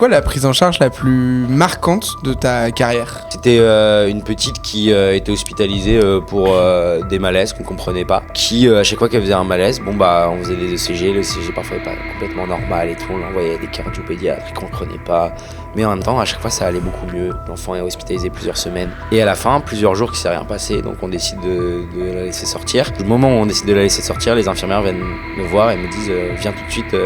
Quoi la prise en charge la plus marquante de ta carrière ? C'était une petite qui était hospitalisée pour des malaises qu'on comprenait pas. Qui, à chaque fois qu'elle faisait un malaise, on faisait des ECG. Le ECG parfois n'est pas complètement normal et tout. On l'envoyait à des cardiopédiatres qu'on comprenait pas. Mais en même temps, à chaque fois, ça allait beaucoup mieux. L'enfant est hospitalisé plusieurs semaines. Et à la fin, plusieurs jours qu'il ne s'est rien passé. Donc on décide de la laisser sortir. Au moment où on décide de la laisser sortir, les infirmières viennent me voir et me disent viens tout de suite.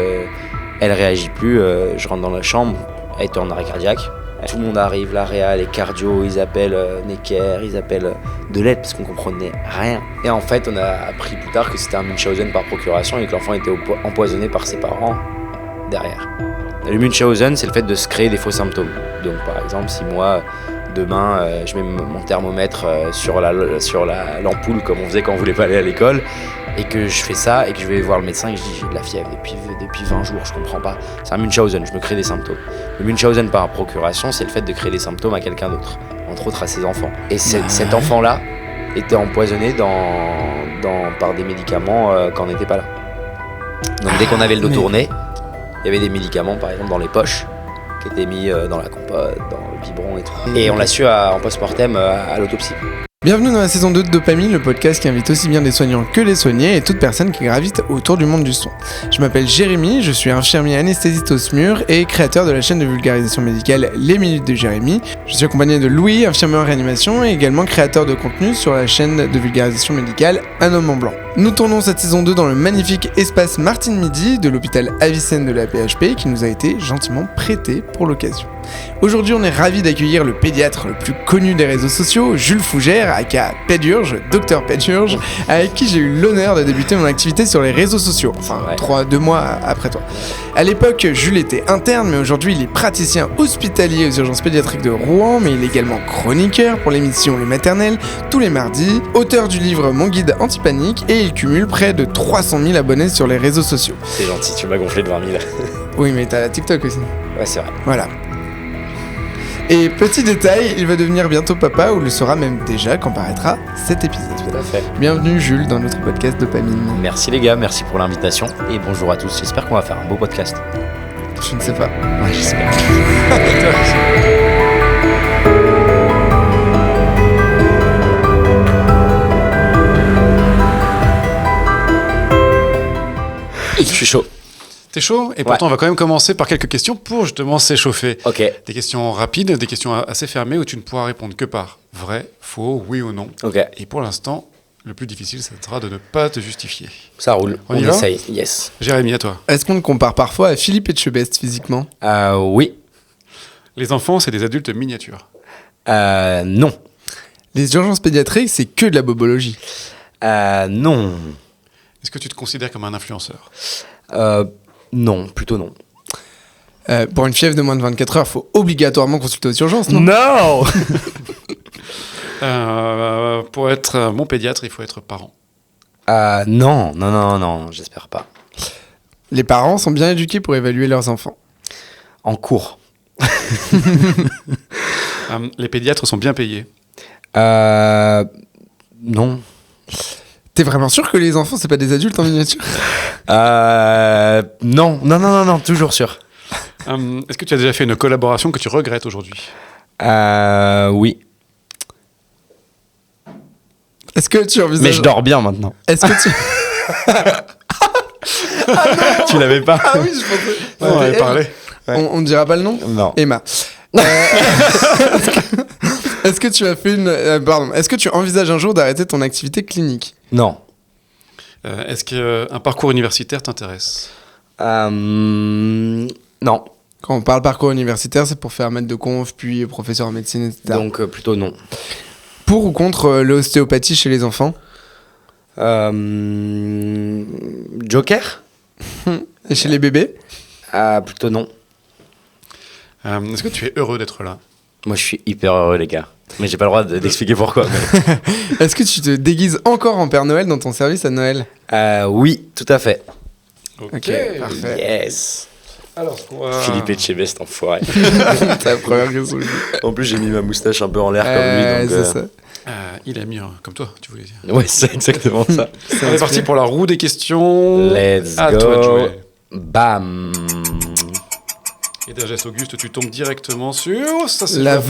Elle réagit plus, je rentre dans la chambre, elle était en arrêt cardiaque. Tout le monde arrive, la réa, les cardio, ils appellent Necker, ils appellent de l'aide parce qu'on comprenait rien. Et en fait, on a appris plus tard que c'était un Munchausen par procuration et que l'enfant était empoisonné par ses parents derrière. Le Munchausen, c'est le fait de se créer des faux symptômes. Donc par exemple, si moi, demain, je mets mon thermomètre sur l'ampoule comme on faisait quand on voulait pas aller à l'école, et que je fais ça et que je vais voir le médecin et je dis j'ai de la fièvre depuis 20 jours, je comprends pas. C'est un Munchausen, je me crée des symptômes. Le Munchausen par procuration, c'est le fait de créer des symptômes à quelqu'un d'autre, entre autres à ses enfants. Et cet enfant-là était empoisonné par des médicaments quand on n'était pas là. Donc dès qu'on avait le dos tourné, il y avait des médicaments par exemple dans les poches qui étaient mis dans la compote, dans le biberon et tout. Et on l'a su en post-mortem à l'autopsie. Bienvenue dans la saison 2 de Dopamine, le podcast qui invite aussi bien des soignants que les soignés et toute personne qui gravite autour du monde du soin. Je m'appelle Jérémy, je suis infirmier anesthésiste au SMUR et créateur de la chaîne de vulgarisation médicale Les Minutes de Jérémy. Je suis accompagné de Louis, infirmier en réanimation et également créateur de contenu sur la chaîne de vulgarisation médicale Un Homme en Blanc. Nous tournons cette saison 2 dans le magnifique espace Martine Midi de l'hôpital Avicenne de la PHP qui nous a été gentiment prêté pour l'occasion. Aujourd'hui, on est ravis d'accueillir le pédiatre le plus connu des réseaux sociaux, Jules Fougère, aka Pédurge, Docteur Pédurge, avec qui j'ai eu l'honneur de débuter mon activité sur les réseaux sociaux, enfin 2 mois après toi. À l'époque, Jules était interne, mais aujourd'hui il est praticien hospitalier aux urgences pédiatriques de Rouen, mais il est également chroniqueur pour l'émission Les Maternelles, tous les mardis, auteur du livre Mon Guide Anti-Panique, et il cumule près de 300 000 abonnés sur les réseaux sociaux. C'est gentil, tu m'as gonflé de 20 000. Oui, mais t'as la TikTok aussi. Ouais, c'est vrai. Voilà. Et petit détail, il va devenir bientôt papa, ou le sera même déjà quand paraîtra cet épisode. Tout à fait. Bienvenue Jules dans notre podcast Dopamine. Merci les gars, merci pour l'invitation et bonjour à tous. J'espère qu'on va faire un beau podcast. Je ne sais pas. Ouais, j'espère. Je suis chaud. T'es chaud ? Et pourtant, on va quand même commencer par quelques questions pour justement s'échauffer. Ok. Des questions rapides, des questions assez fermées où tu ne pourras répondre que par vrai, faux, oui ou non. Ok. Et pour l'instant, le plus difficile, ça sera de ne pas te justifier. Ça roule. On y On va ? essaye. Yes. Jérémy, à toi. Est-ce qu'on le compare parfois à Philippe Etchebest physiquement ? Oui. Les enfants, c'est des adultes miniatures. Non. Les urgences pédiatriques, c'est que de la bobologie. Non. Est-ce que tu te considères comme un influenceur ? Non, plutôt non. Pour une fièvre de moins de 24 heures, il faut obligatoirement consulter aux urgences, non ? Non. Pour être un bon pédiatre, il faut être parent. Non, j'espère pas. Les parents sont bien éduqués pour évaluer leurs enfants. En cours. Les pédiatres sont bien payés. Non. T'es vraiment sûr que les enfants, c'est pas des adultes en miniature ? Non, toujours sûr. Est-ce que tu as déjà fait une collaboration que tu regrettes aujourd'hui ? Oui. Est-ce que tu envisages... Mais je dors bien maintenant. Est-ce que tu... Tu l'avais pas ? Ah oui, je pensais... On avait parlé. Ouais. On ne dira pas le nom ? Non. Emma. Est-ce que tu as fait une... Est-ce que tu envisages un jour d'arrêter ton activité clinique ? Non. Est-ce qu'un parcours universitaire t'intéresse ? Non. Quand on parle parcours universitaire, c'est pour faire maître de conf, puis professeur en médecine, etc. Donc plutôt non. Pour ou contre l'ostéopathie chez les enfants ? Joker ? Et chez les bébés ? Plutôt non. Est-ce que tu es heureux d'être là ? Moi je suis hyper heureux les gars. Mais j'ai pas le droit d'expliquer pourquoi. Mais... Est-ce que tu te déguises encore en Père Noël dans ton service à Noël ? Oui, tout à fait. Ok, parfait. Yes. Alors, Philippe Etchebest, enfoiré. C'est la première question. En plus j'ai mis ma moustache un peu en l'air comme lui. Donc, c'est ça. il a mis comme toi, tu voulais dire. Ouais, c'est exactement ça. On est parti pour la roue des questions. Let's À go. toi de jouer. Bam. Et d'un geste Auguste, tu tombes directement sur... Ça, c'est La jouable.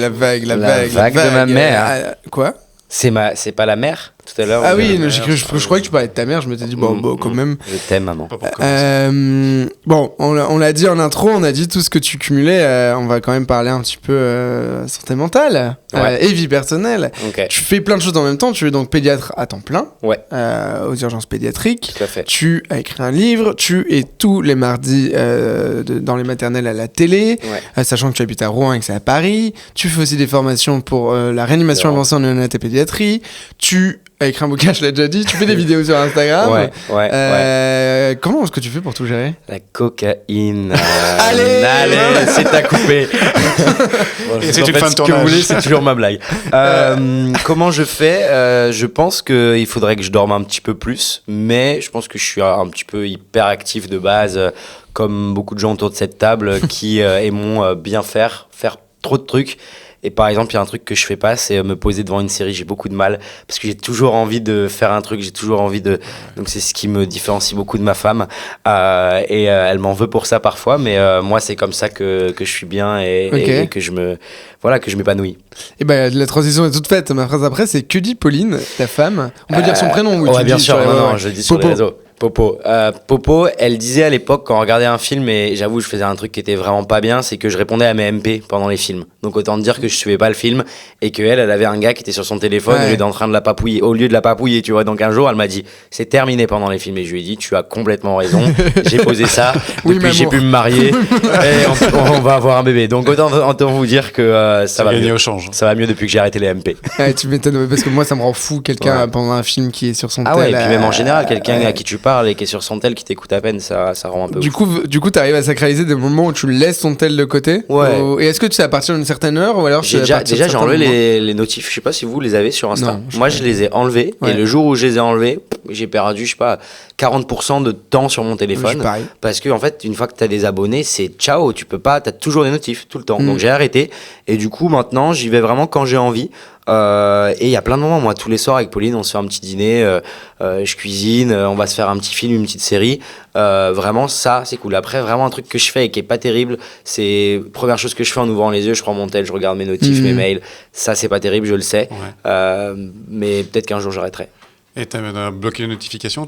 vague de ma mère. Quoi? C'est pas la mère tout à l'heure? Ah oui, mère, je croyais que tu parlais de ta mère, je m'étais dit, bon, quand même. Je t'aime, maman. Pas pour commencer. Bon, on l'a dit en intro, on a dit tout ce que tu cumulais, on va quand même parler un petit peu santé mentale et vie personnelle. Ok. Tu fais plein de choses en même temps, tu es donc pédiatre à temps plein, Ouais. aux urgences pédiatriques. Tout à fait. Tu as écrit un livre, tu es tous les mardis dans les maternelles à la télé, Ouais. sachant que tu habites à Rouen et que c'est à Paris. Tu fais aussi des formations pour la réanimation C'est avancée en néonat et pédiatrie. Tu as écrit un bouquin, je l'ai déjà dit. Tu fais des vidéos sur Instagram. Ouais. Comment est-ce que tu fais pour tout gérer? La cocaïne. Allez, c'est à couper. Bon, Et c'est en une fait, fin de ce que vous tournage. voulez, c'est toujours ma blague. Comment je fais? Je pense qu'il faudrait que je dorme un petit peu plus, mais je pense que je suis un petit peu hyper actif de base, comme beaucoup de gens autour de cette table qui aimont bien faire trop de trucs. Et par exemple, il y a un truc que je fais pas, c'est me poser devant une série. J'ai beaucoup de mal parce que j'ai toujours envie de faire un truc, j'ai toujours envie de. Donc c'est ce qui me différencie beaucoup de ma femme. Et elle m'en veut pour ça parfois, mais moi c'est comme ça que je suis bien et que je m'épanouis. Et ben la transition est toute faite. Ma phrase après, c'est que dit Pauline, ta femme? On peut dire son prénom ou Ouais, tu bien dis sûr. sur les- Non, ouais. je le dis sur les Popo. réseaux. Popo, elle disait à l'époque quand on regardait un film, et j'avoue je faisais un truc qui était vraiment pas bien, c'est que je répondais à mes MP pendant les films. Donc autant dire que je suivais pas le film et que elle avait un gars qui était sur son téléphone Ouais. au lieu de la papouiller, tu vois. Donc un jour elle m'a dit c'est terminé pendant les films et je lui ai dit tu as complètement raison. J'ai posé ça. Oui, Depuis j'ai mamour. pu me marier et on va avoir un bébé. Donc autant vous dire que ça va Gagné mieux. au change. Ça va mieux depuis que j'ai arrêté les MP. Ouais, tu m'étonnes parce que moi ça me rend fou quelqu'un Ouais. pendant un film qui est sur son Ah ouais, et tel, puis même en général, quelqu'un ouais. à qui tu parles et qui est sur son tel qui t'écoute à peine, ça rend un peu Du ouf. coup, t'arrives à sacraliser des moments où tu laisses ton tel de côté. Ouais. Et est-ce que tu sais à partir d'une certaine heure ou alors J'ai c'est à déjà, partir de j'ai certains enlevé moments les notifs. Je sais pas si vous les avez sur Insta. Non, je Moi, crois je les ai enlevés. Ouais. Et le jour où je les ai enlevés, j'ai perdu, je sais pas, 40% de temps sur mon Je téléphone. suis pareil. Parce que, en fait, une fois que t'as des abonnés, c'est ciao. Tu peux pas, t'as toujours des notifs tout le temps. Mm. Donc, j'ai arrêté. Et du coup, maintenant, j'y vais vraiment quand j'ai envie. Et il y a plein de moments. Moi, tous les soirs avec Pauline, on se fait un petit dîner. Je cuisine. On va se faire un petit film, une petite série. Vraiment, ça, c'est cool. Après, vraiment, un truc que je fais et qui est pas terrible, c'est première chose que je fais en ouvrant les yeux, je prends mon tel, je regarde mes notifs, mes mails. Ça, c'est pas terrible, je le sais. Ouais. Mais peut-être qu'un jour, j'arrêterai. Et tu as bloqué les notifications.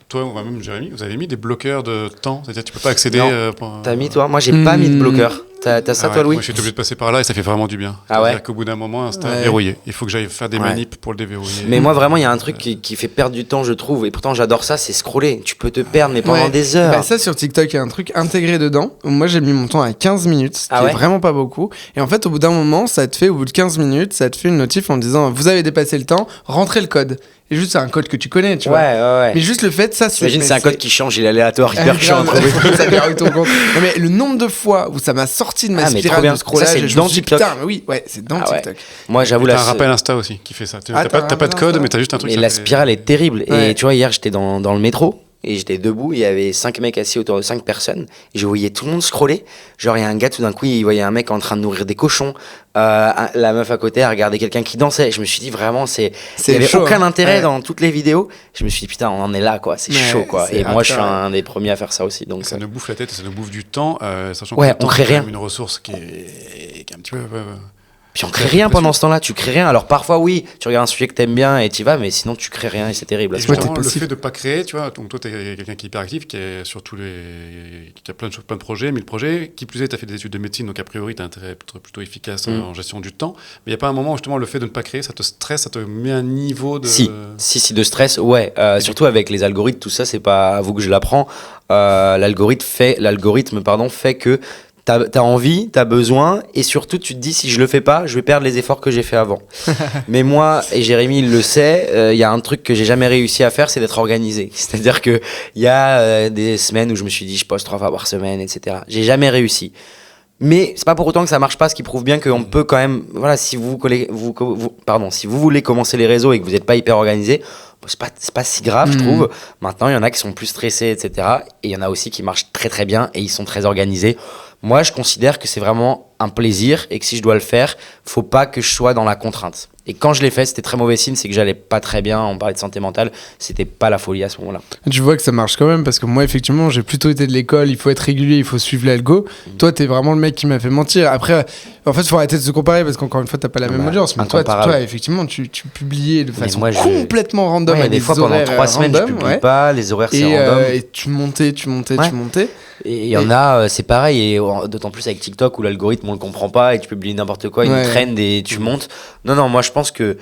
Toi, ou même Jérémy, vous avez mis des bloqueurs de temps. C'est-à-dire que tu peux pas accéder. Non. T'as mis, toi? Moi, j'ai pas mis de bloqueur. T'as ça, Ah ouais, toi, Louis? Moi, je suis obligé de passer par là et ça fait vraiment du bien. Ah ouais? C'est-à-dire qu'au bout d'un moment, Insta Ouais. est verrouillé. Il faut que j'aille faire des Ouais. manips pour le déverrouiller. Mais moi, vraiment, il y a un truc qui fait perdre du temps, je trouve. Et pourtant, j'adore ça, c'est scroller. Tu peux te perdre, mais pendant Ouais. des heures. Bah, ça sur TikTok, il y a un truc intégré dedans. Moi j'ai mis mon temps à 15 minutes, ce qui Ah ouais est vraiment pas beaucoup. Et en fait, au bout d'un moment, au bout de 15 minutes, ça te fait une notif en disant vous avez dépassé le temps, rentrez le code. Et juste, c'est un code que tu connais, tu vois. Ouais. Mais juste le fait, ça c'est. T'imagines, c'est un code qui change, il est aléatoire, Ah, hyper chiant à grave, trouver. ça verrouille ton compte. Non, mais le nombre de fois où ça m'a sorti de ma Ah, mais trop spirale bien. de scrollage, Ça, c'est et je dans me suis dit, TikTok. putain, mais oui, ouais, c'est dans Ah ouais. TikTok. Moi, j'avoue, T'as là. un rappel Insta aussi qui fait ça. Ah, T'as t'as pas un de rappel code, Insta. mais t'as juste un truc. Mais ça la fait- spirale est terrible. Ouais. Et tu vois, hier, j'étais dans le métro et j'étais debout. Il y avait 5 mecs assis autour de 5 personnes. Et je voyais tout le monde scroller. Genre, il y a un gars, tout d'un coup, il voyait un mec en train de nourrir des cochons. La meuf à côté, elle regardait quelqu'un qui dansait. Je me suis dit, vraiment, il n'y avait chaud, aucun hein. intérêt Ouais. dans toutes les vidéos. Je me suis dit, putain, on en est là, quoi. C'est Ouais, chaud, quoi. c'est Et moi, je suis hardcore. un des premiers à faire ça aussi. Donc, Ça nous bouffe la tête et ça nous bouffe du temps, sachant Ouais, que le on temps, crée c'est quand rien. même une ressource qui est un petit peu. puis on crée rien pendant ce temps-là. Tu crées rien. Alors, parfois, oui, tu regardes un sujet que t'aimes bien et t'y vas, mais sinon, tu crées rien et c'est terrible. Et à ce moment-là. justement, le possible. fait de pas créer, tu vois, donc toi, tu es quelqu'un qui est hyper actif, qui est sur tous qui a plein de choses, plein de projets, 1000 projets. Qui plus est, tu as fait des études de médecine, donc a priori, tu as intérêt à être plutôt efficace en gestion du temps. Mais il n'y a pas un moment où justement le fait de ne pas créer, ça te stresse, ça te met un niveau de. Si, de stress, ouais. Surtout avec les algorithmes, tout ça, c'est pas à vous que je l'apprends. L'algorithme fait que t'as envie, t'as besoin, et surtout tu te dis si je le fais pas, je vais perdre les efforts que j'ai fait avant. Mais moi, et Jérémy il le sait, il y a un truc que j'ai jamais réussi à faire, c'est d'être organisé. C'est-à-dire que il y a des semaines où je me suis dit je poste 3 fois par semaine, etc. J'ai jamais réussi. Mais c'est pas pour autant que ça marche pas, ce qui prouve bien qu'on peut quand même, voilà, si vous voulez commencer les réseaux et que vous n'êtes pas hyper organisé, c'est pas si grave, je trouve. Maintenant, il y en a qui sont plus stressés, etc. Et il y en a aussi qui marchent très très bien et ils sont très organisés. Moi, je considère que c'est vraiment un plaisir et que si je dois le faire, faut pas que je sois dans la contrainte. Et quand je l'ai fait, c'était très mauvais signe, c'est que j'allais pas très bien, on parlait de santé mentale, c'était pas la folie à ce moment-là. Tu vois que ça marche quand même, parce que moi, effectivement, j'ai plutôt été de l'école, il faut être régulier, il faut suivre l'algo. Toi, t'es vraiment le mec qui m'a fait mentir. Après, en fait, faut arrêter de se comparer, parce qu'encore une fois, t'as pas la même audience. Mais toi, effectivement, tu publiais de façon complètement random. Il y a des fois, pendant 3 semaines, je publie pas, les horaires, c'est random. Et tu montais. Et il y en a, c'est pareil, et d'autant plus avec TikTok où l'algorithme on le comprend pas et tu publies n'importe quoi, une trend et tu montes. Non, moi je pense que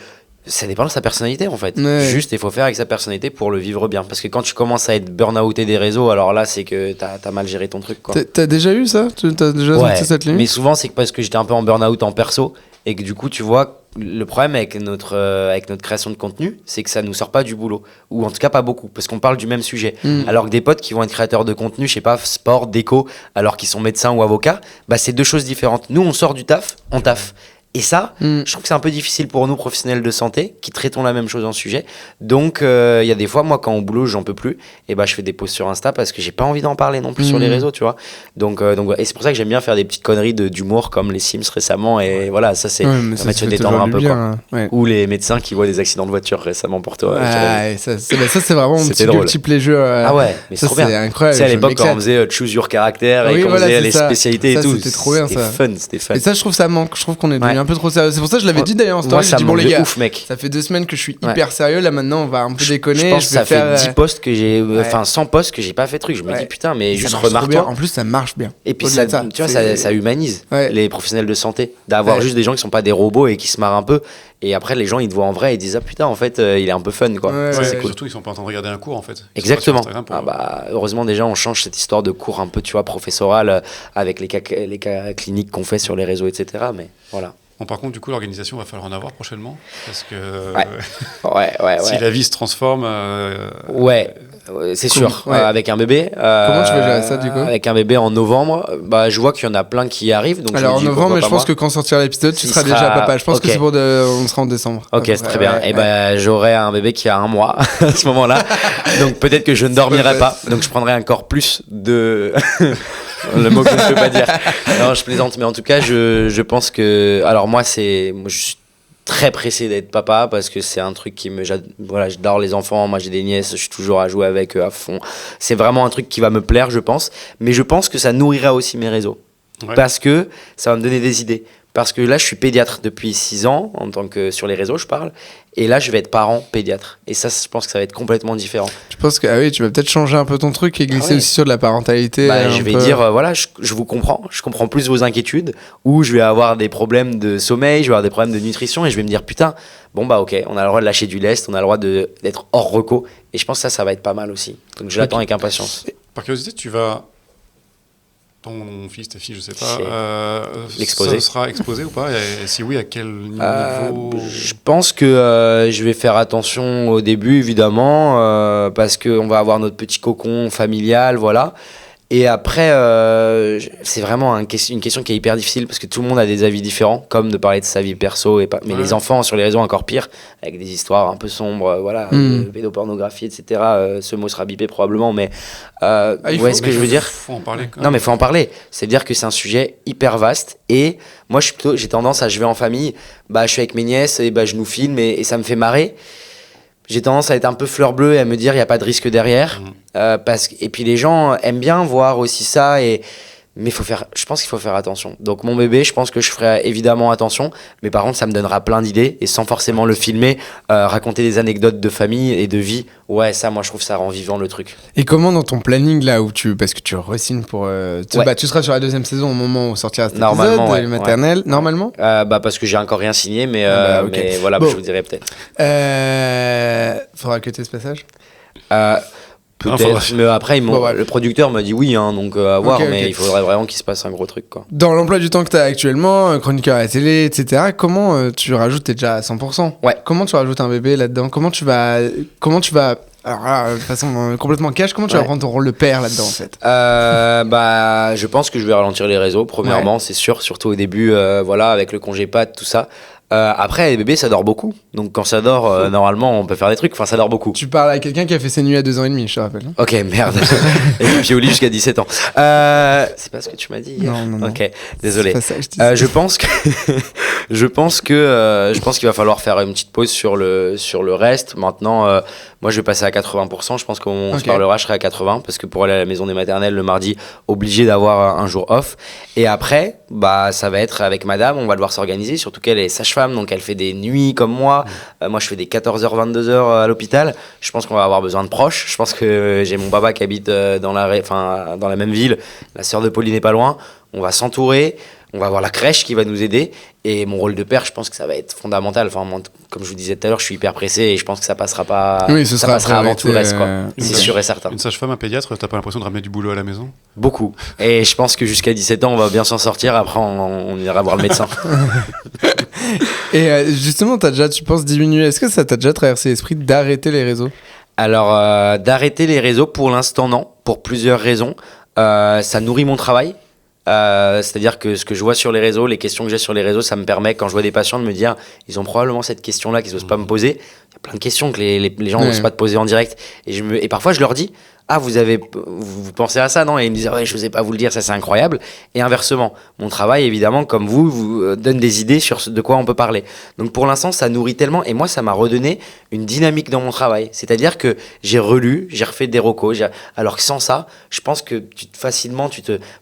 ça dépend de sa personnalité en fait. Juste, il faut faire avec sa personnalité pour le vivre bien. Parce que quand tu commences à être burn-outé des réseaux, alors là c'est que t'as mal géré ton truc quoi. T'as déjà eu ça? T'as déjà senti cette limite? Mais souvent c'est parce que j'étais un peu en burn-out en perso et que du coup tu vois. Le problème avec notre création de contenu, c'est que ça nous sort pas du boulot. Ou en tout cas pas beaucoup, parce qu'on parle du même sujet. Alors que des potes qui vont être créateurs de contenu, je sais pas, sport, déco, alors qu'ils sont médecins ou avocats, bah c'est 2 choses différentes. Nous, on sort du taf, on taffe. Et ça, je trouve que c'est un peu difficile pour nous, professionnels de santé, qui traitons la même chose en sujet. Donc, il y a des fois, moi, quand au boulot, j'en peux plus, et bah, je fais des posts sur Insta parce que j'ai pas envie d'en parler non plus sur les réseaux, tu vois. Donc, et c'est pour ça que j'aime bien faire des petites conneries d'humour comme les Sims récemment, et voilà, ça, c'est permet de se détendre un peu, quoi. Ou les médecins qui voient des accidents de voiture récemment pour toi. Ça, c'est vraiment un petit plaisir. Ah ouais, mais c'est trop bien. C'est incroyable. Tu sais, à l'époque, quand on faisait Choose Your Character et qu'on faisait les spécialités et tout. C'était trop bien, ça. C'était fun. Et ça, je trouve ça manque. Je trouve qu'on est devenu un peu trop sérieux. C'est pour ça que je l'avais dit d'ailleurs en story. J'ai dit, bon les gars, ouf, mec. Ça fait 2 semaines que je suis hyper sérieux. Là maintenant, on va un peu déconner. Je pense que ça fait 10 posts que j'ai, 100 posts que j'ai pas fait truc. Je me dis putain, mais juste remarque-toi. En plus, ça marche bien. Et puis ça, tu vois, ça humanise les professionnels de santé. D'avoir juste des gens qui sont pas des robots et qui se marrent un peu. Et après, les gens ils te voient en vrai et ils disent ah putain, en fait, il est un peu fun quoi. C'est cool. Surtout, ils sont pas en train de regarder un cours en fait. Exactement. Heureusement déjà, on change cette histoire de cours un peu, tu vois, professoral avec les cas cliniques qu'on fait sur les réseaux, etc. Mais voilà. Bon, par contre, du coup, l'organisation va falloir en avoir prochainement parce que si la vie se transforme. C'est sûr. Avec un bébé. Comment tu vas gérer ça du coup? Avec un bébé en novembre, bah je vois qu'il y en a plein qui arrivent. Donc alors en novembre, mais je pense que quand sortira l'épisode, tu seras déjà papa. Je pense que c'est on sera en décembre. Ok, c'est très bien. Et ben j'aurai un bébé qui a 1 mois à ce moment-là. Donc peut-être que je ne dormirai pas. Donc je prendrai encore plus de. Le mot que je ne peux pas dire. Non, je plaisante, mais en tout cas, je pense que. Alors, moi, je suis très pressé d'être papa parce que c'est un truc qui me. Voilà, j'adore les enfants. Moi, j'ai des nièces, je suis toujours à jouer avec eux à fond. C'est vraiment un truc qui va me plaire, je pense. Mais je pense que ça nourrira aussi mes réseaux. Parce que ça va me donner des idées. Parce que là, je suis pédiatre depuis 6 ans, en tant que sur les réseaux, je parle. Et là, je vais être parent pédiatre. Et ça, je pense que ça va être complètement différent. Je pense que tu vas peut-être changer un peu ton truc et glisser aussi sur de la parentalité. Je vais dire, voilà, je vous comprends. Je comprends plus vos inquiétudes. Ou je vais avoir des problèmes de sommeil, je vais avoir des problèmes de nutrition. Et je vais me dire, putain, bon, bah, ok, on a le droit de lâcher du lest, on a le droit d'être hors reco. Et je pense que ça va être pas mal aussi. Donc, je l'attends avec impatience. Par curiosité, tu vas. Ton fils, ta fille, je sais pas, l'exposer. Ça sera exposé ou pas? Et si oui, à quel niveau? Je pense que je vais faire attention au début, évidemment, parce qu'on va avoir notre petit cocon familial, voilà. Et après, c'est vraiment une question qui est hyper difficile parce que tout le monde a des avis différents, comme de parler de sa vie perso. Mais les enfants sur les réseaux, encore pire, avec des histoires un peu sombres, voilà, pédopornographie, etc. Ce mot sera bipé probablement, mais vous voyez ce que je veux dire? Faut en parler. Non, mais faut en parler. C'est-à-dire que c'est un sujet hyper vaste. Et moi, j'ai tendance je vais en famille, je suis avec mes nièces et je nous filme et ça me fait marrer. J'ai tendance à être un peu fleur bleue et à me dire il n'y a pas de risque derrière. Et puis les gens aiment bien voir aussi ça. Mais je pense qu'il faut faire attention. Donc mon bébé, je pense que je ferai évidemment attention. Mais par contre, ça me donnera plein d'idées. Et sans forcément le filmer, raconter des anecdotes de famille et de vie. Ouais, ça, moi, je trouve ça rend vivant le truc. Et comment dans ton planning, là, parce que tu re-signes pour... tu seras sur la 2e saison au moment où sortira cet épisode, les maternelles. Normalement parce que j'ai encore rien signé, mais voilà, je vous dirai peut-être. Faudra que tu aies ce passage peut-être, mais après le producteur m'a dit oui, donc à voir, mais il faudrait vraiment qu'il se passe un gros truc, quoi. Dans l'emploi du temps que tu as actuellement, chroniqueur à la télé, etc., comment tu rajoutes, t'es déjà à 100%. Comment tu rajoutes un bébé là-dedans? Comment tu vas alors là, de façon complètement cash, comment tu vas prendre ton rôle de père là-dedans en fait? Je pense que je vais ralentir les réseaux, premièrement, c'est sûr, surtout au début, avec le congé pat, tout ça. Après, les bébés, ça dort beaucoup. Donc quand ça dort, normalement, on peut faire des trucs. Enfin, ça dort beaucoup. Tu parles à quelqu'un qui a fait ses nuits à 2 ans et demi, je te rappelle. Ok, merde. Et puis j'ai oublié jusqu'à 17 ans. C'est pas ce que tu m'as dit. Non. Ok, désolé. C'est pas ça que je disais. Je pense que je pense qu'il va falloir faire une petite pause sur le reste. Maintenant, moi je vais passer à 80%. Je pense qu'on se parlera, je serai à 80 parce que pour aller à la maison des maternelles le mardi, obligé d'avoir un jour off. Et après, bah ça va être avec madame, on va devoir s'organiser, surtout qu'elle est sage-femme, donc elle fait des nuits comme moi. Moi je fais des 14h 22h à l'hôpital. Je pense qu'on va avoir besoin de proches. Je pense que j'ai mon papa qui habite dans la même ville. La sœur de Pauline n'est pas loin. On va s'entourer. On va avoir la crèche qui va nous aider. Et mon rôle de père, je pense que ça va être fondamental. Enfin, moi, comme je vous disais tout à l'heure, je suis hyper pressé et je pense que ça passera pas. Oui, ça passera avant tout le reste, quoi. Une C'est sage- sûr et certain. Une sage-femme, un pédiatre, t'as pas l'impression de ramener du boulot à la maison? Beaucoup. Et je pense que jusqu'à 17 ans, on va bien s'en sortir. Après, on ira voir le médecin. Et justement, tu penses diminuer. Est-ce que ça t'a déjà traversé l'esprit d'arrêter les réseaux? Alors, d'arrêter les réseaux, pour l'instant, non. Pour plusieurs raisons. Ça nourrit mon travail. C'est-à-dire que ce que je vois sur les réseaux, les questions que j'ai sur les réseaux, ça me permet, quand je vois des patients, de me dire ils ont probablement cette question-là qu'ils n'osent pas me poser. Il y a plein de questions que les gens n'osent pas te poser en direct. Et parfois, je leur dis vous pensez à ça, non? Et ils me disent ouais, je n'osais pas vous le dire, ça c'est incroyable. Et inversement, mon travail, évidemment, comme vous donne des idées sur de quoi on peut parler. Donc pour l'instant, ça nourrit tellement. Et moi, ça m'a redonné une dynamique dans mon travail. C'est-à-dire que j'ai relu, j'ai refait des recos. Alors que sans ça, je pense que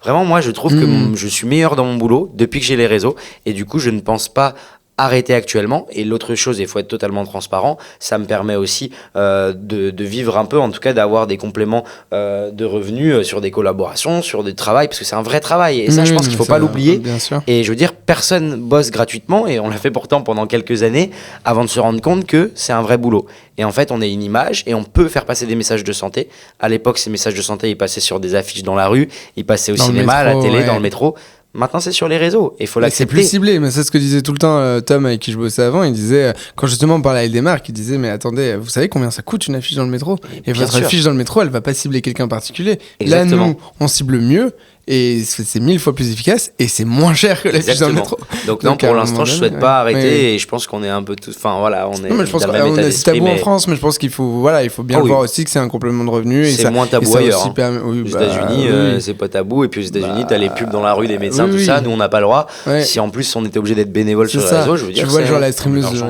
Vraiment, moi, je trouve que je suis meilleur dans mon boulot depuis que j'ai les réseaux. Et du coup, je ne pense pas arrêter actuellement. Et l'autre chose, il faut être totalement transparent, ça me permet aussi de vivre un peu, en tout cas d'avoir des compléments de revenus sur des collaborations, sur du travail, parce que c'est un vrai travail. Et ça, je pense qu'il ne faut pas l'oublier. Bien sûr. Et je veux dire, personne bosse gratuitement, et on l'a fait pourtant pendant quelques années, avant de se rendre compte que c'est un vrai boulot. Et en fait, on est une image, et on peut faire passer des messages de santé. À l'époque, ces messages de santé, ils passaient sur des affiches dans la rue, ils passaient au cinéma, à la télé, dans le métro. Maintenant, c'est sur les réseaux. Il faut l'accepter. C'est plus ciblé, mais c'est ce que disait tout le temps Tom, avec qui je bossais avant. Il disait, quand justement on parlait avec des marques, il disait, mais attendez, vous savez combien ça coûte une affiche dans le métro? Et votre affiche dans le métro, elle va pas cibler quelqu'un particulier. Exactement. Là, nous, on cible mieux. Et c'est 1000 fois plus efficace et c'est moins cher que l'affiche dans le métro. Donc non, pour l'instant, je souhaite pas arrêter et je pense qu'on est un peu tous. Enfin voilà, on est. Non, mais je pense qu'on a c'est tabou en France, mais je pense qu'il faut bien voir aussi que c'est un complément de revenu. C'est moins tabou ailleurs. Aux États-Unis, c'est pas tabou. Et puis aux États-Unis, t'as les pubs dans la rue des médecins, tout ça. Nous, on n'a pas le droit. Si en plus on était obligé d'être bénévole sur les réseaux, je veux dire. Tu vois, genre la streameuse.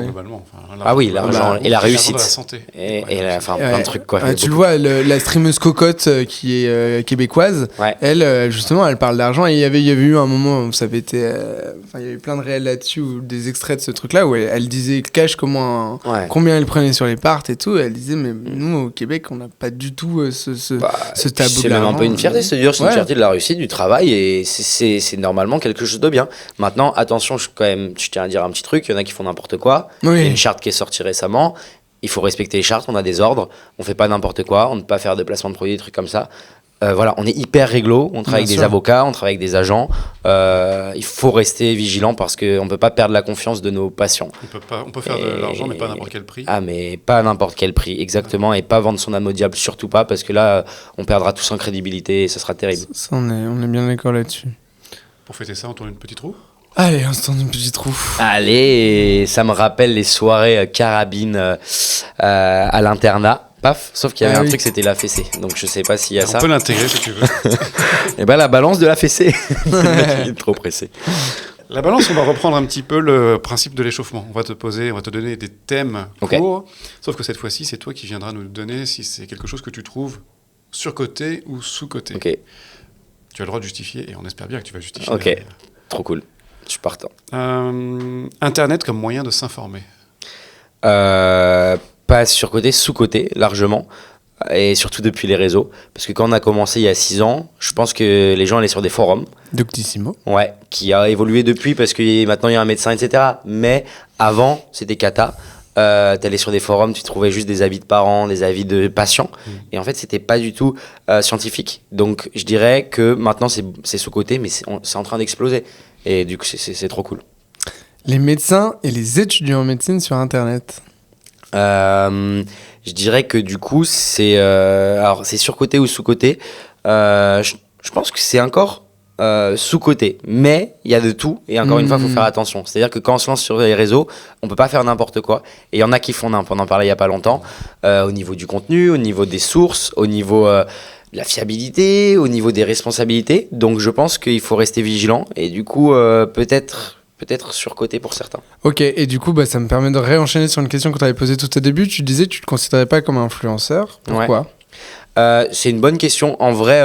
Ah oui, l'argent et la réussite. Et enfin plein de trucs quoi. Tu le vois, la streameuse Cocotte qui est québécoise, elle justement, elle parle d'argent. Et il y avait eu un moment où ça avait été. Il y avait plein de réels là-dessus, ou des extraits de ce truc-là, où elle disait cash combien elle prenait sur les parts et tout. Elle disait, mais nous, au Québec, on n'a pas du tout ce tabou. C'est même un peu une fierté, c'est une fierté de la réussite, du travail, et c'est normalement quelque chose de bien. Maintenant, attention, je tiens à dire un petit truc, il y en a qui font n'importe quoi. Il y a une charte qui est sortie récemment. Il faut respecter les chartes, on a des ordres, on fait pas n'importe quoi, on ne peut pas faire de placement de produits, des trucs comme ça. Voilà, on est hyper réglo, on travaille avec des avocats, on travaille avec des agents. Il faut rester vigilant parce qu'on ne peut pas perdre la confiance de nos patients. On peut faire de l'argent, mais pas à n'importe quel prix. Ah, mais pas à n'importe quel prix, exactement. Et pas vendre son âme au diable, surtout pas, parce que là, on perdra tous en crédibilité et ça sera terrible. Ça, on est bien d'accord là-dessus. Pour fêter ça, on tourne une petite roue. Allez, on se tourne une petite roue. Allez, ça me rappelle les soirées carabines à l'internat. Paf, sauf qu'il y avait un truc, c'était la fessée. Donc je sais pas s'il y a ça. On peut l'intégrer si tu veux. Et ben la balance de la fessée. Le mec, il est trop pressé. La balance, on va reprendre un petit peu le principe de l'échauffement. On va te donner des thèmes courts. Sauf que cette fois-ci, c'est toi qui viendras nous donner si c'est quelque chose que tu trouves surcoté ou sous-coté. Ok. Tu as le droit de justifier et on espère bien que tu vas justifier. Ok, trop cool. Je suis partant. Internet comme moyen de s'informer. Pas surcoté, sous-coté, largement. Et surtout depuis les réseaux. Parce que quand on a commencé il y a 6 ans, je pense que les gens allaient sur des forums. Doctissimo. Ouais, qui a évolué depuis parce que maintenant il y a un médecin, etc. Mais avant, c'était cata. T'allais sur des forums, tu trouvais juste des avis de parents, des avis de patients. Et en fait, c'était pas du tout scientifique. Donc, je dirais que maintenant, c'est sous-coté, mais c'est en train d'exploser. Et du coup, c'est trop cool. Les médecins et les étudiants en médecine sur Internet. Je dirais que du coup, c'est surcoté ou sous-coté. Je pense que c'est encore sous-coté. Mais il y a de tout, et encore une fois, il faut faire attention. C'est-à-dire que quand on se lance sur les réseaux, on peut pas faire n'importe quoi. Et il y en a qui font n'importe quoi. On en parlait il y a pas longtemps, au niveau du contenu, au niveau des sources, au niveau de la fiabilité, au niveau des responsabilités. Donc je pense qu'il faut rester vigilant, et du coup, peut-être surcoté pour certains. Ok, et du coup, ça me permet de réenchaîner sur une question que tu avais posée tout au début. Tu disais que tu ne te considérais pas comme influenceur. Pourquoi ? C'est une bonne question. En vrai,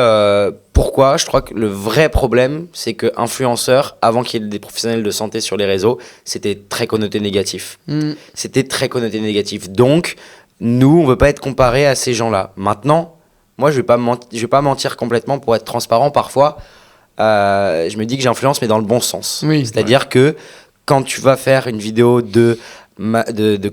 pourquoi ? Je crois que le vrai problème, c'est que influenceur, avant qu'il y ait des professionnels de santé sur les réseaux, c'était très connoté négatif. C'était très connoté négatif. Donc, nous, on veut pas être comparé à ces gens-là. Maintenant, moi, je vais pas mentir complètement pour être transparent. Parfois, je me dis que j'influence, mais dans le bon sens. Oui, c'est-à-dire que quand tu vas faire une vidéo de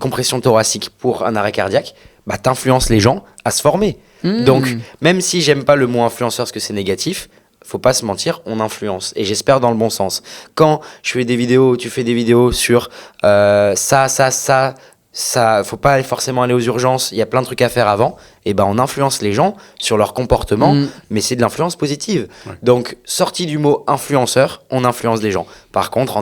compression thoracique pour un arrêt cardiaque, t'influences les gens à se former. Donc, même si j'aime pas le mot influenceur parce que c'est négatif, faut pas se mentir, on influence. Et j'espère dans le bon sens. Quand tu fais des vidéos sur ça, faut pas forcément aller aux urgences, il y a plein de trucs à faire avant, et on influence les gens sur leur comportement, mais c'est de l'influence positive. Ouais. Donc, sorti du mot influenceur, on influence les gens. Par contre,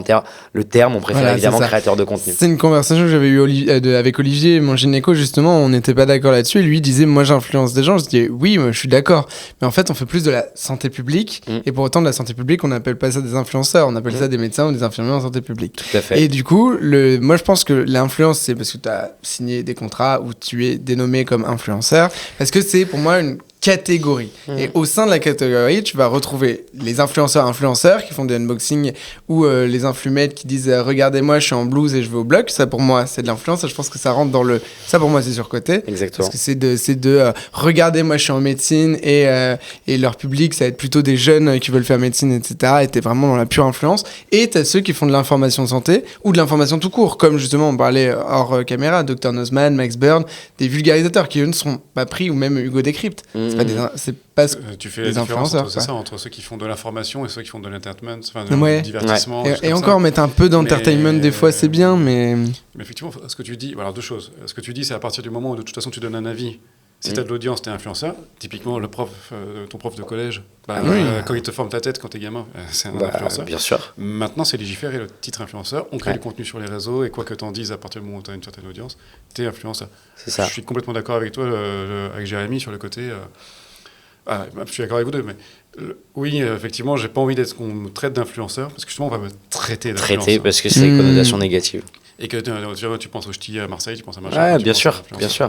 le terme, on préfère évidemment créateur de contenu. C'est une conversation que j'avais eue avec Olivier, mon gynéco, justement, on n'était pas d'accord là-dessus, et lui il disait, moi j'influence des gens, je dis, oui, moi, je suis d'accord, mais en fait on fait plus de la santé publique, et pour autant de la santé publique, on n'appelle pas ça des influenceurs, on appelle ça des médecins ou des infirmiers en santé publique. Tout à fait. Et du coup, moi je pense que l'influence, c'est parce que tu as signé des contrats où tu es dénommé comme influenceur, parce que c'est pour moi une catégorie. Et au sein de la catégorie, tu vas retrouver les influenceurs qui font du unboxing ou les influmettes qui disent regardez-moi, je suis en blouse et je vais au bloc. Ça pour moi, c'est de l'influence. Je pense que ça rentre dans le. Ça pour moi, c'est surcoté. Exactement. Parce que c'est de regardez-moi, je suis en médecine et leur public, ça va être plutôt des jeunes qui veulent faire médecine, etc. Et t'es vraiment dans la pure influence. Et t'as ceux qui font de l'information de santé ou de l'information tout court, comme justement on parlait hors caméra, Dr Nozman, Max Burn, des vulgarisateurs qui eux ne sont pas pris, ou même Hugo Décrypte. C'est pas tu fais la différence entre ceux qui font de l'information et ceux qui font de l'entertainment, du divertissement. Et encore, mettre un peu d'entertainment des fois, c'est bien, mais effectivement, ce que tu dis, alors deux choses. Ce que tu dis, c'est à partir du moment où de toute façon tu donnes un avis. Si tu as de l'audience, tu es influenceur. Typiquement, ton prof de collège, quand il te forme ta tête quand tu es gamin, c'est un influenceur. Bien sûr. Maintenant, c'est légiféré le titre influenceur. On crée du contenu sur les réseaux et quoi que tu en dises, à partir du moment où tu as une certaine audience, tu es influenceur. C'est ça. Je suis complètement d'accord avec toi, avec Jérémy, sur le côté. Je suis d'accord avec vous deux, mais oui, effectivement, j'ai pas envie qu'on me traite d'influenceur parce que justement, on va me traiter d'influenceur. Traiter parce que c'est une connotation négative. Et que tu penses au ch'ti à Marseille, tu penses à machin. Ouais, bien sûr.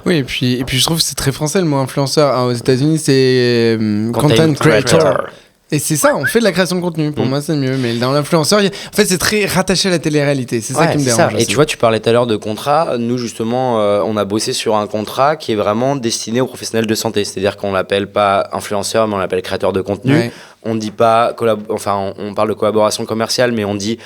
Oui, et puis je trouve que c'est très français le mot influenceur. Alors, aux États-Unis, c'est content creator. Et c'est ça, on fait de la création de contenu. Pour moi, c'est mieux. Mais dans l'influenceur, en fait, c'est très rattaché à la télé-réalité. C'est ça qui me dérange. Et tu vois, tu parlais tout à l'heure de contrat. Nous, justement, on a bossé sur un contrat qui est vraiment destiné aux professionnels de santé. C'est-à-dire qu'on l'appelle pas influenceur, mais on l'appelle créateur de contenu. Ouais. On dit pas on parle de collaboration commerciale, mais on dit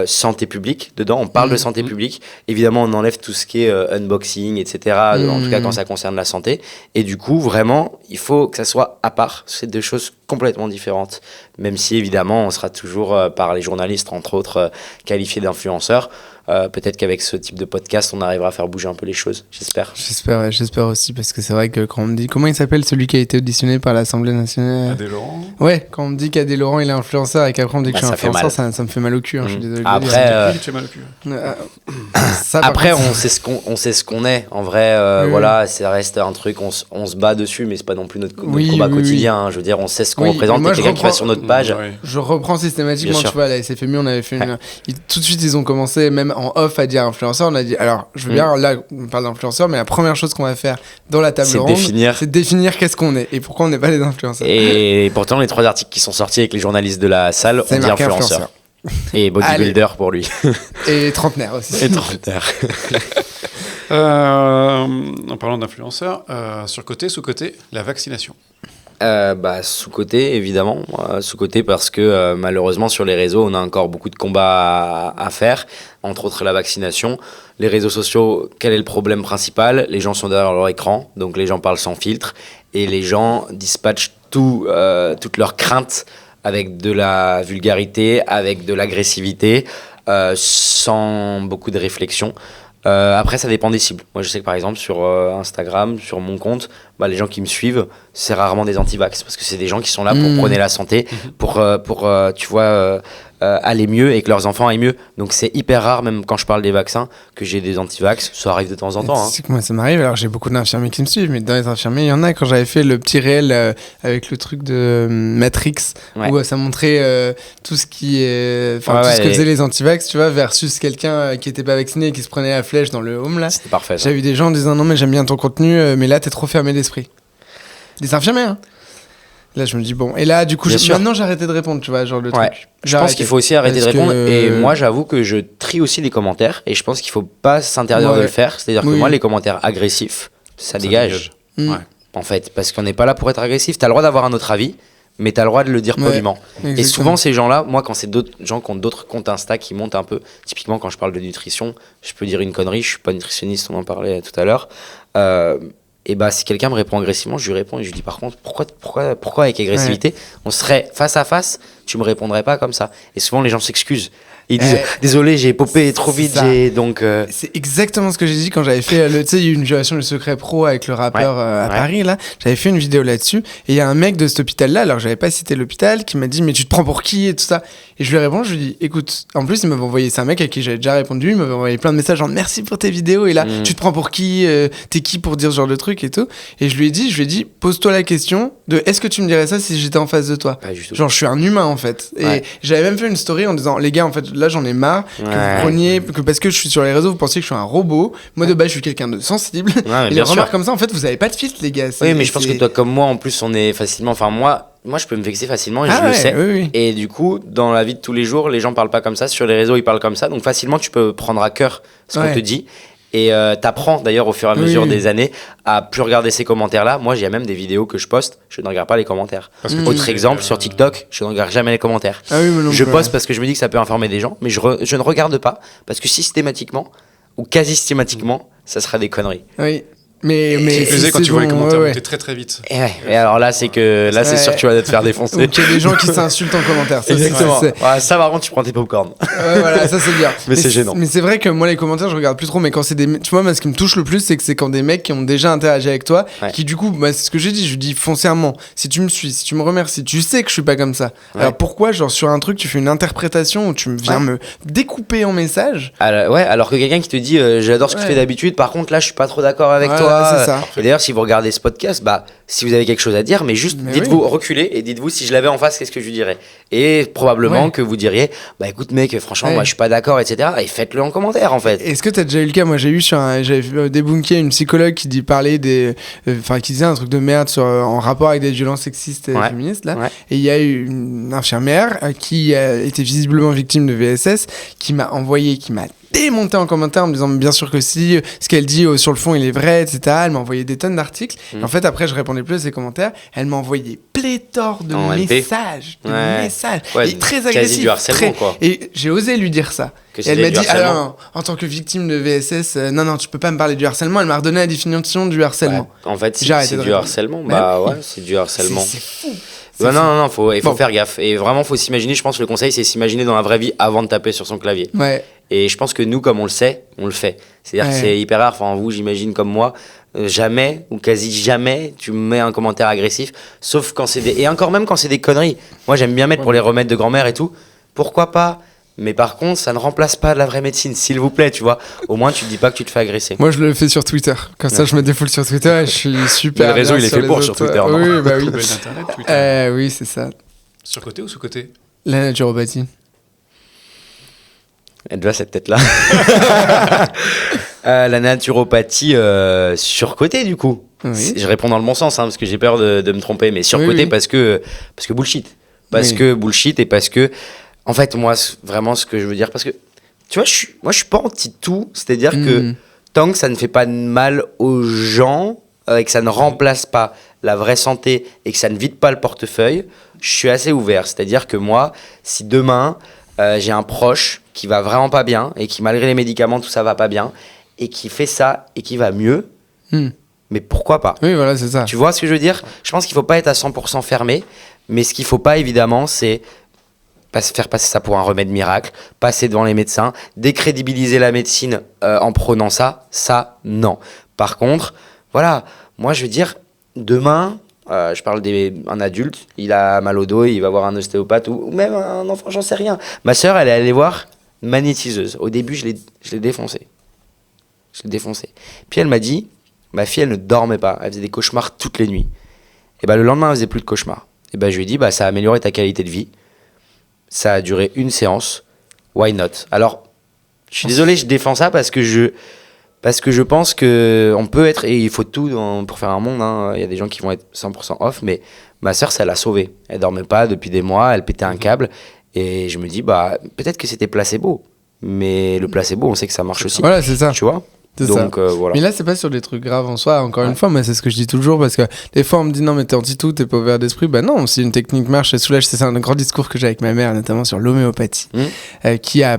santé publique dedans. On parle de santé publique. Évidemment, on enlève tout ce qui est unboxing, etc. En tout cas, quand ça concerne la santé. Et du coup, vraiment, il faut que ça soit à part. C'est deux choses complètement différentes. Même si, évidemment, on sera toujours par les journalistes, entre autres, qualifiés d'influenceurs. Peut-être qu'avec ce type de podcast, on arrivera à faire bouger un peu les choses, j'espère. J'espère aussi, parce que c'est vrai que quand on me dit... Comment il s'appelle celui qui a été auditionné par l'Assemblée nationale ? Adé Laurent. Ouais, quand on me dit qu'Adé Laurent il est influenceur et qu'après on me dit que je suis influenceur, ça me fait mal au cul, je suis désolé. Après, Après on sait ce qu'on est. En vrai, voilà, ça reste un truc, on se bat dessus, mais c'est pas non plus notre combat quotidien. Je veux dire, on sait ce qu'on représente. Et quelqu'un qui va sur notre page. Je reprends systématiquement, tu vois, à la SFMI, on avait fait tout de suite, ils ont commencé, même en off, à dire influenceur. On a dit, alors, je veux bien, là, on parle d'influenceur, mais la première chose qu'on va faire dans la table ronde, c'est définir qu'est-ce qu'on est et pourquoi on n'est pas des influenceurs. Et pourtant, les 3 articles qui sont sortis avec les journalistes de la salle, on dit influenceur. Et bodybuilder pour lui. Et trentenaire aussi. Et trentenaire. En parlant d'influenceurs, sur-côté, sous-côté, la vaccination. Sous-côté, évidemment. Sous-côté parce que malheureusement, sur les réseaux, on a encore beaucoup de combats à faire, entre autres la vaccination. Les réseaux sociaux, quel est le problème principal ? Les gens sont derrière leur écran, donc les gens parlent sans filtre, et les gens dispatchent toutes leurs craintes avec de la vulgarité, avec de l'agressivité, sans beaucoup de réflexion. Après, ça dépend des cibles. Moi, je sais que par exemple, sur Instagram, sur mon compte, les gens qui me suivent, c'est rarement des anti-vax parce que c'est des gens qui sont là pour prôner la santé, pour tu vois, aller mieux et que leurs enfants aillent mieux. Donc, c'est hyper rare, même quand je parle des vaccins, que j'ai des anti-vax. Ça arrive de temps en temps. C'est que moi, ça m'arrive. Alors, j'ai beaucoup d'infirmiers qui me suivent, mais dans les infirmiers, il y en a. Quand j'avais fait le petit réel avec le truc de Matrix, où ça montrait tout ce qui est, tout ce que faisaient les anti-vax, tu vois, versus quelqu'un qui était pas vacciné et qui se prenait la flèche dans le home là. C'était parfait. J'ai eu des gens en disant non mais j'aime bien ton contenu, mais là t'es trop fermé d'esprit. Des infirmiers. Hein. Là je me dis bon. Et là du coup maintenant j'ai arrêté de répondre, tu vois, genre le truc. Je pense qu'il faut aussi arrêter de répondre. Et moi j'avoue que je trie aussi les commentaires et je pense qu'il faut pas s'interdire de le faire. C'est-à-dire que moi les commentaires agressifs, ça dégage. En fait, parce qu'on n'est pas là pour être agressif. T'as le droit d'avoir un autre avis, mais t'as le droit de le dire poliment. Et souvent, ces gens-là, moi, quand c'est d'autres gens qui ont d'autres comptes Insta qui montent un peu, typiquement quand je parle de nutrition, je peux dire une connerie, je suis pas nutritionniste, on en parlait tout à l'heure. Et si quelqu'un me répond agressivement, je lui réponds et je lui dis par contre, pourquoi avec agressivité on serait face à face, tu me répondrais pas comme ça. Et souvent, les gens s'excusent. Ils disent désolé, j'ai popé trop vite, donc. C'est exactement ce que j'ai dit quand j'avais fait tu sais, il y a eu une violation du secret pro avec le rappeur à Paris là. J'avais fait une vidéo là-dessus et il y a un mec de cet hôpital là, alors j'avais pas cité l'hôpital, qui m'a dit mais tu te prends pour qui et tout ça. Et je lui réponds, je lui dis écoute, en plus il m'avait envoyé, c'est un mec à qui j'avais déjà répondu, il m'avait envoyé plein de messages genre merci pour tes vidéos et là tu te prends pour qui, t'es qui pour dire ce genre de truc et tout. Et je lui ai dit pose-toi la question de est-ce que tu me dirais ça si j'étais en face de toi. Genre je suis un humain en fait. Et j'avais même fait une story en disant les gars en fait là j'en ai marre que vous preniez, que parce que je suis sur les réseaux vous pensiez que je suis un robot. Moi de base je suis quelqu'un de sensible et les remarques comme ça en fait vous avez pas de filtre les gars. Oui mais je pense que toi comme moi en plus on est facilement, enfin moi je peux me vexer facilement et je le sais. Et du coup dans la vie de tous les jours les gens parlent pas comme ça, sur les réseaux ils parlent comme ça, donc facilement tu peux prendre à cœur ce qu'on te dit. Et t'apprends d'ailleurs au fur et à mesure des années à plus regarder ces commentaires-là. Moi, il y a même des vidéos que je poste, je ne regarde pas les commentaires. Autre exemple, sur TikTok, je ne regarde jamais les commentaires. Je poste parce que je me dis que ça peut informer des gens, mais je ne regarde pas parce que systématiquement ou quasi systématiquement, ça sera des conneries. Oui. Mais c'est quand tu vois les commentaires monter très très vite. Et alors là, c'est que là, c'est sûr que tu vas te faire défoncer. Donc il y a des gens qui s'insultent en commentaire. Ça, exactement. Ça, par contre, tu prends tes popcorn. Voilà, ça c'est bien. mais c'est gênant. Mais c'est vrai que moi, les commentaires, je regarde plus trop. Mais quand c'est des, tu vois, moi, ce qui me touche le plus, c'est que c'est quand des mecs qui ont déjà interagi avec toi, qui du coup, c'est ce que j'ai dit. Je dis foncièrement, si tu me suis, si tu me remercies, tu sais que je suis pas comme ça. Alors pourquoi, genre sur un truc, tu fais une interprétation où tu viens me découper en messages. Alors que quelqu'un qui te dit, j'adore ce que tu fais d'habitude. Par contre, là, je suis pas trop d'accord avec toi. C'est ça. Et d'ailleurs, si vous regardez ce podcast, si vous avez quelque chose à dire, mais juste dites-vous, reculez et dites-vous si je l'avais en face, qu'est-ce que je lui dirais. Et probablement que vous diriez, écoute mec, franchement, moi je suis pas d'accord, etc. Et faites-le en commentaire en fait. Est-ce que t'as déjà eu le cas? Moi j'avais débunké une psychologue qui qui disait un truc de merde en rapport avec des violences sexistes et féministes là. Et il y a eu une infirmière qui était visiblement victime de VSS qui m'a démonté en commentaire en me disant bien sûr que si ce qu'elle dit sur le fond il est vrai, etc. Elle m'a envoyé des tonnes d'articles. Et en fait après je répondais plus à ses commentaires. Elle m'a envoyé pléthore de messages et très agressifs, du harcèlement, quoi. Et j'ai osé lui dire ça. Et elle m'a dit en tant que victime de VSS non tu peux pas me parler du harcèlement. Elle m'a redonné la définition du harcèlement. En fait c'est du harcèlement. C'est du harcèlement. C'est fou. Non, il faut faire gaffe. Et vraiment, faut s'imaginer, je pense que le conseil, c'est s'imaginer dans la vraie vie avant de taper sur son clavier. Et je pense que nous, comme on le sait, on le fait. C'est-à-dire que c'est hyper rare. Enfin, vous, j'imagine comme moi, jamais ou quasi jamais tu mets un commentaire agressif, sauf quand c'est et encore même quand c'est des conneries. Moi, j'aime bien mettre pour les remèdes de grand-mère et tout. Pourquoi pas? Mais par contre, ça ne remplace pas la vraie médecine, s'il vous plaît, tu vois. Au moins, tu te dis pas que tu te fais agresser. Moi, je le fais sur Twitter. Comme ça, je me défoule sur Twitter et je suis super. Le réseau, il est fait pour sur Twitter, non? Oui, bah oui. Twitter. Oui, c'est ça. Sur côté ou sous côté? La naturopathie. Elle doit cette tête-là. La naturopathie surcotée, du coup. Oui. Je réponds dans le bon sens, parce que j'ai peur de me tromper, mais surcotée parce que bullshit. Parce que bullshit et parce que. En fait, moi, vraiment, ce que je veux dire, parce que, tu vois, je suis pas anti-tout, c'est-à-dire que tant que ça ne fait pas de mal aux gens, et que ça ne remplace pas la vraie santé et que ça ne vide pas le portefeuille, je suis assez ouvert. C'est-à-dire que moi, si demain, j'ai un proche qui va vraiment pas bien et qui, malgré les médicaments, tout ça va pas bien, et qui fait ça et qui va mieux, mais pourquoi pas? Oui, voilà, c'est ça. Tu vois ce que je veux dire? Je pense qu'il faut pas être à 100% fermé, mais ce qu'il faut pas, évidemment, c'est... faire passer ça pour un remède miracle, passer devant les médecins, décrédibiliser la médecine en prenant ça, non. Par contre, voilà, moi je veux dire, demain, je parle d'un adulte, il a mal au dos, il va voir un ostéopathe ou même un enfant, j'en sais rien. Ma sœur, elle est allée voir une magnétiseuse. Au début, je l'ai défoncée. Puis elle m'a dit, ma fille, elle ne dormait pas, elle faisait des cauchemars toutes les nuits. Et le lendemain, elle faisait plus de cauchemars. Et je lui ai dit, ça a amélioré ta qualité de vie. Ça a duré une séance. Why not? Alors, je suis désolé, je défends ça parce que je pense qu'on peut être, et il faut tout pour faire un monde, hein. Il y a des gens qui vont être 100% off, mais ma sœur, ça l'a sauvée. Elle dormait pas depuis des mois, elle pétait un câble, et je me dis, peut-être que c'était placebo, mais le placebo, on sait que ça marche aussi. Voilà, c'est ça. Tu vois? Donc, voilà. Mais là, c'est pas sur des trucs graves en soi. Encore une fois, moi, c'est ce que je dis toujours parce que des fois, on me dit non, mais t'es anti-tout, t'es pas ouvert d'esprit. Non, si une technique marche, elle soulage. C'est un grand discours que j'ai avec ma mère, notamment sur l'homéopathie, qui a.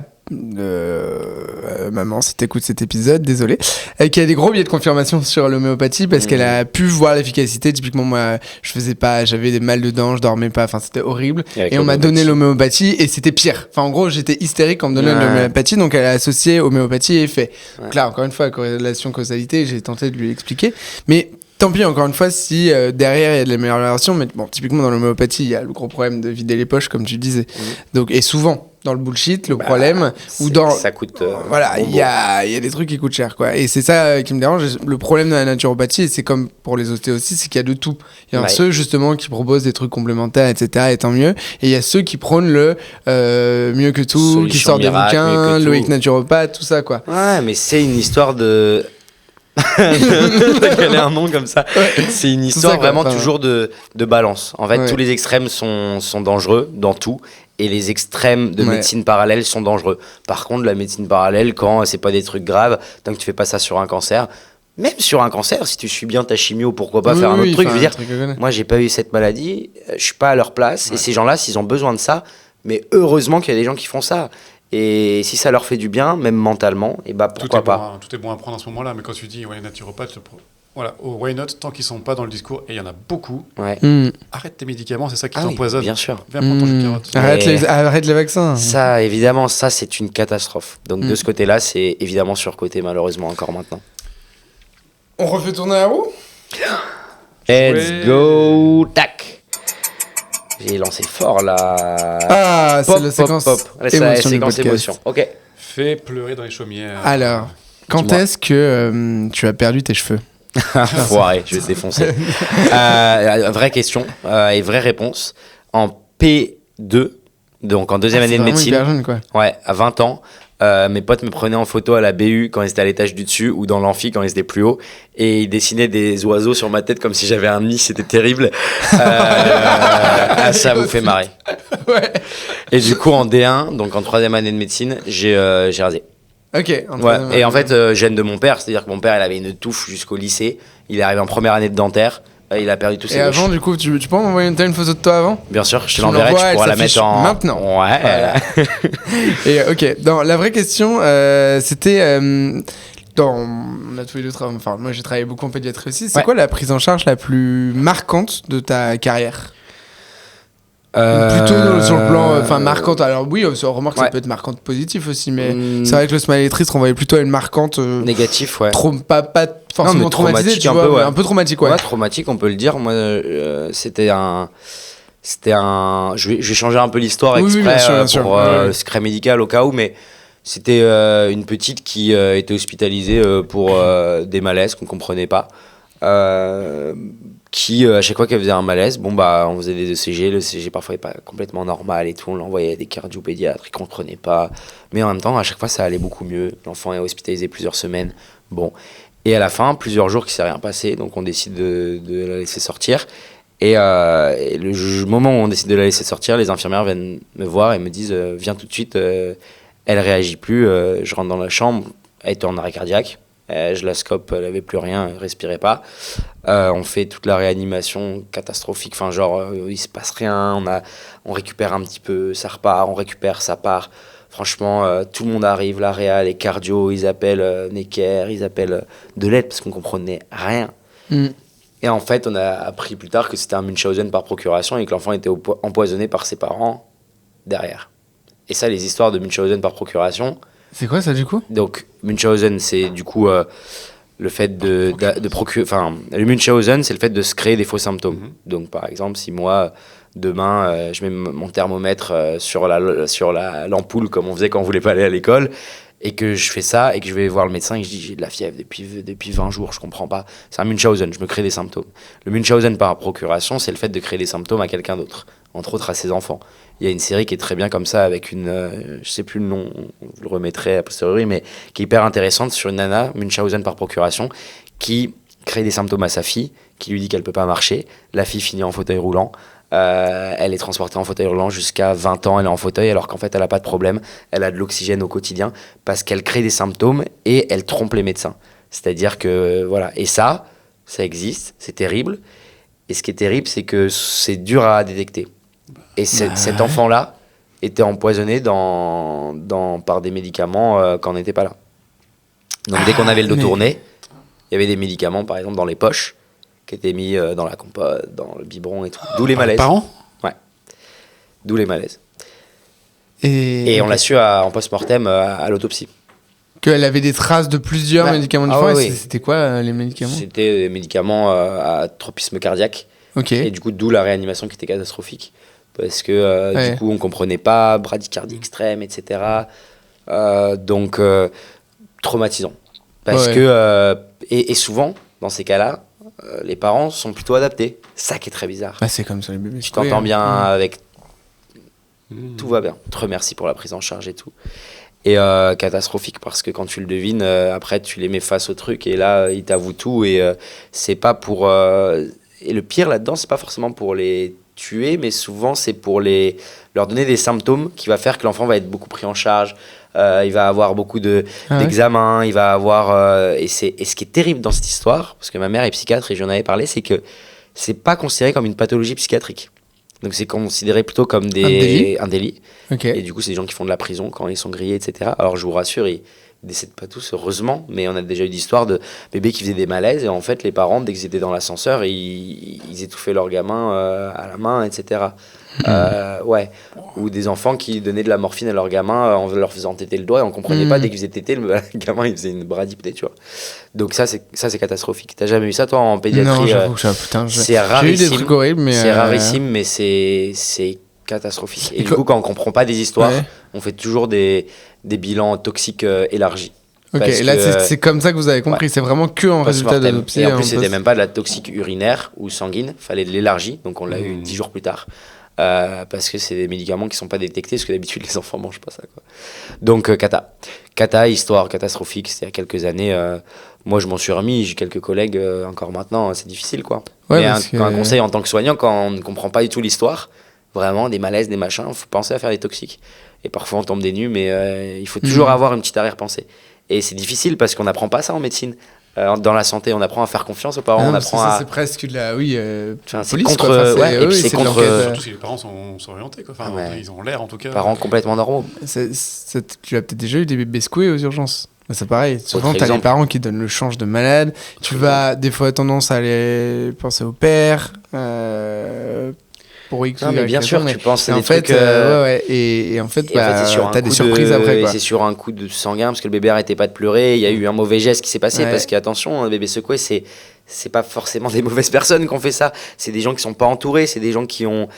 Maman, si t'écoutes cet épisode, désolé, qui a des gros biais de confirmation sur l'homéopathie parce qu'elle a pu voir l'efficacité. Typiquement, moi, j'avais des mal de dents, je dormais pas, enfin, c'était horrible. Et on m'a donné l'homéopathie et c'était pire. Enfin, en gros, j'étais hystérique en me donnant l'homéopathie, donc elle a associé homéopathie et effet. Donc là, encore une fois, corrélation, causalité, j'ai tenté de lui expliquer. Mais tant pis, encore une fois, si derrière il y a de l'amélioration, mais bon, typiquement dans l'homéopathie, il y a le gros problème de vider les poches, comme tu disais. Donc, et souvent, dans le bullshit, le problème, ou dans. Ça coûte. Voilà, il y a des trucs qui coûtent cher, quoi. Et c'est ça qui me dérange. Le problème de la naturopathie, et c'est comme pour les ostéos aussi, c'est qu'il y a de tout. Il y a ceux, justement, qui proposent des trucs complémentaires, etc., et tant mieux. Et il y a ceux qui prônent le mieux que tout, solution qui sortent des bouquins, Loïc naturopathe, tout ça, quoi. Ouais, mais c'est une histoire de. T'as calé un nom comme ça. C'est une histoire vraiment toujours de balance. En fait, tous les extrêmes sont dangereux dans tout. Et les extrêmes de médecine parallèle sont dangereux. Par contre, la médecine parallèle, quand c'est pas des trucs graves, tant que tu fais pas ça sur un cancer, même sur un cancer, si tu suis bien ta chimio, pourquoi pas faire un autre truc. Je veux dire, moi, j'ai pas eu cette maladie, je suis pas à leur place. Et ces gens-là, s'ils ont besoin de ça, mais heureusement qu'il y a des gens qui font ça. Et si ça leur fait du bien, même mentalement, et pourquoi pas. Tout est bon à prendre à ce moment-là, mais quand tu dis naturopathe, voilà, why not, tant qu'ils sont pas dans le discours, et il y en a beaucoup, arrête tes médicaments, c'est ça qui t'empoisonne. Bien sûr. Viens prendre ton jus de carotte. Arrête les vaccins. Ça, évidemment, ça c'est une catastrophe. Donc de ce côté-là, c'est évidemment surcoté, malheureusement, encore maintenant. On refait tourner la roue? Let's go, tac. J'ai lancé fort là. Ah, c'est la séquence émotion. Ok. Fais pleurer dans les chaumières. Alors, quand est-ce que tu as perdu tes cheveux? Foiré, je vais te défoncer. Vraie question et vraie réponse. En P2, donc en deuxième année de médecine, hyper jeune, quoi. Ouais, à 20 ans, mes potes me prenaient en photo à la BU quand ils étaient à l'étage du dessus ou dans l'amphi quand ils étaient plus haut et ils dessinaient des oiseaux sur ma tête comme si j'avais un nid, c'était terrible. Ça vous fait marrer. Ouais. Et du coup en D1, donc en troisième année de médecine, j'ai rasé. Ok. Et en fait, gêne de mon père, c'est-à-dire que mon père, il avait une touffe jusqu'au lycée. Il est arrivé en première année de dentaire. Il a perdu tous ses Et avant, du coup, tu peux m'envoyer une photo de toi avant? Bien sûr, je te l'enverrai, tu pourras la mettre en. Maintenant. Ouais. Voilà. Et ok, la vraie question, c'était. On a tous les deux travaillé. Enfin, moi, j'ai travaillé beaucoup en pédiatrie aussi. C'est quoi la prise en charge la plus marquante de ta carrière? Plutôt sur le plan marquante. Alors oui, on remarque que ça peut être marquante positif aussi, mais c'est vrai que le smiley triste, on voyait plutôt une marquante négatif, ouais. Pas forcément traumatisé, tu vois, mais un peu traumatique, ouais. Ouais, traumatique, on peut le dire. Moi, c'était un. Je vais changer un peu l'histoire exprès pour secret médical au cas où, mais c'était une petite qui était hospitalisée pour des malaises qu'on comprenait pas. Qui à chaque fois qu'elle faisait un malaise, on faisait des ECG, le ECG parfois n'est pas complètement normal et tout, on l'envoyait à des cardiopédiatres, ils comprenaient pas, mais en même temps à chaque fois ça allait beaucoup mieux, l'enfant est hospitalisé plusieurs semaines, et à la fin plusieurs jours qu'il s'est rien passé, donc on décide de la laisser sortir, et le moment où on décide de la laisser sortir, les infirmières viennent me voir et me disent viens tout de suite, elle réagit plus, je rentre dans la chambre, elle était en arrêt cardiaque. Je la scope, elle avait plus rien, elle respirait pas. On fait toute la réanimation catastrophique, il se passe rien, on récupère un petit peu, ça repart, on récupère, ça part. Franchement, tout le monde arrive, la réa, les cardio, ils appellent Necker, ils appellent de l'aide parce qu'on comprenait rien. Et en fait, on a appris plus tard que c'était un Munchausen par procuration et que l'enfant était empoisonné par ses parents derrière. Et ça, les histoires de Munchausen par procuration. C'est quoi ça du coup ? Donc, Munchausen, c'est du coup le fait de procurer. Enfin, le Munchausen, c'est le fait de se créer des faux symptômes. Donc, par exemple, si moi, demain, je mets mon thermomètre sur l'ampoule, comme on faisait quand on voulait pas aller à l'école, et que je fais ça, et que je vais voir le médecin, et je dis j'ai de la fièvre depuis 20 jours, je comprends pas. C'est un Munchausen, je me crée des symptômes. Le Munchausen par procuration, c'est le fait de créer des symptômes à quelqu'un d'autre, entre autres à ses enfants. Il y a une série qui est très bien comme ça, avec je sais plus le nom, je le remettrai a posteriori, mais qui est hyper intéressante sur une nana, Munchausen par procuration, qui crée des symptômes à sa fille, qui lui dit qu'elle peut pas marcher. La fille finit en fauteuil roulant. Elle est transportée en fauteuil roulant jusqu'à 20 ans, elle est en fauteuil, alors qu'en fait elle n'a pas de problème, elle a de l'oxygène au quotidien, parce qu'elle crée des symptômes et elle trompe les médecins. C'est-à-dire que, voilà, et ça existe, c'est terrible. Et ce qui est terrible, c'est que c'est dur à détecter. Et cet enfant-là était empoisonné par des médicaments quand on n'était pas là. Donc dès qu'on avait le dos tourné, il y avait des médicaments, par exemple, dans les poches, qui étaient mis dans la compote, dans le biberon et tout. D'où les malaises. Parents ? Ouais. D'où les malaises. Et on l'a su en post-mortem à l'autopsie. Qu'elle avait des traces de plusieurs médicaments différents. Oui. C'était quoi les médicaments ? C'était des médicaments à tropisme cardiaque. Ok. Et du coup, d'où la réanimation qui était catastrophique. Parce que du coup, on ne comprenait pas, bradycardie extrême, etc. Donc, traumatisant. Parce que, et souvent, dans ces cas-là, les parents sont plutôt adaptés. Ça qui est très bizarre. Bah, c'est comme ça les bébés. Tu t'entends bien avec... Tout va bien. Je te remercie pour la prise en charge et tout. Et catastrophique parce que quand tu le devines, après tu les mets face au truc et là, ils t'avouent tout. Et c'est pas pour... Et le pire là-dedans, c'est pas forcément pour les tuer, mais souvent c'est pour leur donner des symptômes qui va faire que l'enfant va être beaucoup pris en charge. Il va avoir beaucoup d'examens, il va avoir... et ce qui est terrible dans cette histoire, parce que ma mère est psychiatre et j'en avais parlé, c'est que c'est pas considéré comme une pathologie psychiatrique. Donc c'est considéré plutôt comme un délit. Okay. Et du coup, c'est des gens qui font de la prison quand ils sont grillés, etc. Alors je vous rassure, ils décèdent pas tous, heureusement, mais on a déjà eu d'histoires de bébés qui faisaient des malaises et en fait, les parents, dès qu'ils étaient dans l'ascenseur, ils étouffaient leur gamin à la main, etc. Ouais. Ou des enfants qui donnaient de la morphine à leur gamin en leur faisant téter le doigt et on comprenait pas, dès qu'ils faisaient téter, le gamin il faisait une bradipée, tu vois. Donc ça c'est catastrophique. T'as jamais eu ça toi en pédiatrie? Non, j'avoue que ça, putain, c'est rarissime. J'ai eu des trucs horribles, mais c'est rarissime, mais c'est catastrophique. Et du coup, quand on comprend pas des histoires, on fait toujours des bilans toxiques élargis. Ok, et là c'est comme ça que vous avez compris, c'est vraiment que en résultat d'adoption. Et en plus, c'était même pas de la toxique urinaire ou sanguine, fallait de l'élargie, donc on l'a eu 10 jours plus tard. Parce que c'est des médicaments qui sont pas détectés, parce que d'habitude les enfants mangent pas ça, quoi. Donc cata, histoire catastrophique, c'était il y a quelques années. Moi je m'en suis remis, j'ai quelques collègues encore maintenant, c'est difficile, quoi. Ouais, mais un conseil en tant que soignant, quand on ne comprend pas du tout l'histoire, vraiment des malaises, des machins, faut penser à faire des toxiques. Et parfois on tombe des nues, mais il faut toujours avoir une petite arrière-pensée. Et c'est difficile parce qu'on n'apprend pas ça en médecine. Dans la santé, on apprend à faire confiance aux parents, on apprend ça, c'est presque de la c'est police, contre quoi. Enfin, et puis c'est contre surtout si les parents sont orientés, quoi. Enfin, ils ont l'air en tout cas. Parents complètement normaux. Tu as peut-être déjà eu des bébés secoués aux urgences. C'est pareil, souvent t'as les parents qui donnent le change de malade, tu vas des fois tendance à aller penser au père pour X. Non, mais bien sûr, tu penses à des trucs. Et en fait, t'as des surprises après, quoi. C'est sur un coup de sanguin parce que le bébé arrêtait pas de pleurer. Il y a eu un mauvais geste qui s'est passé parce qu'attention, un bébé secoué, c'est pas forcément des mauvaises personnes qui ont fait ça. C'est des gens qui sont pas entourés, c'est des gens qui ont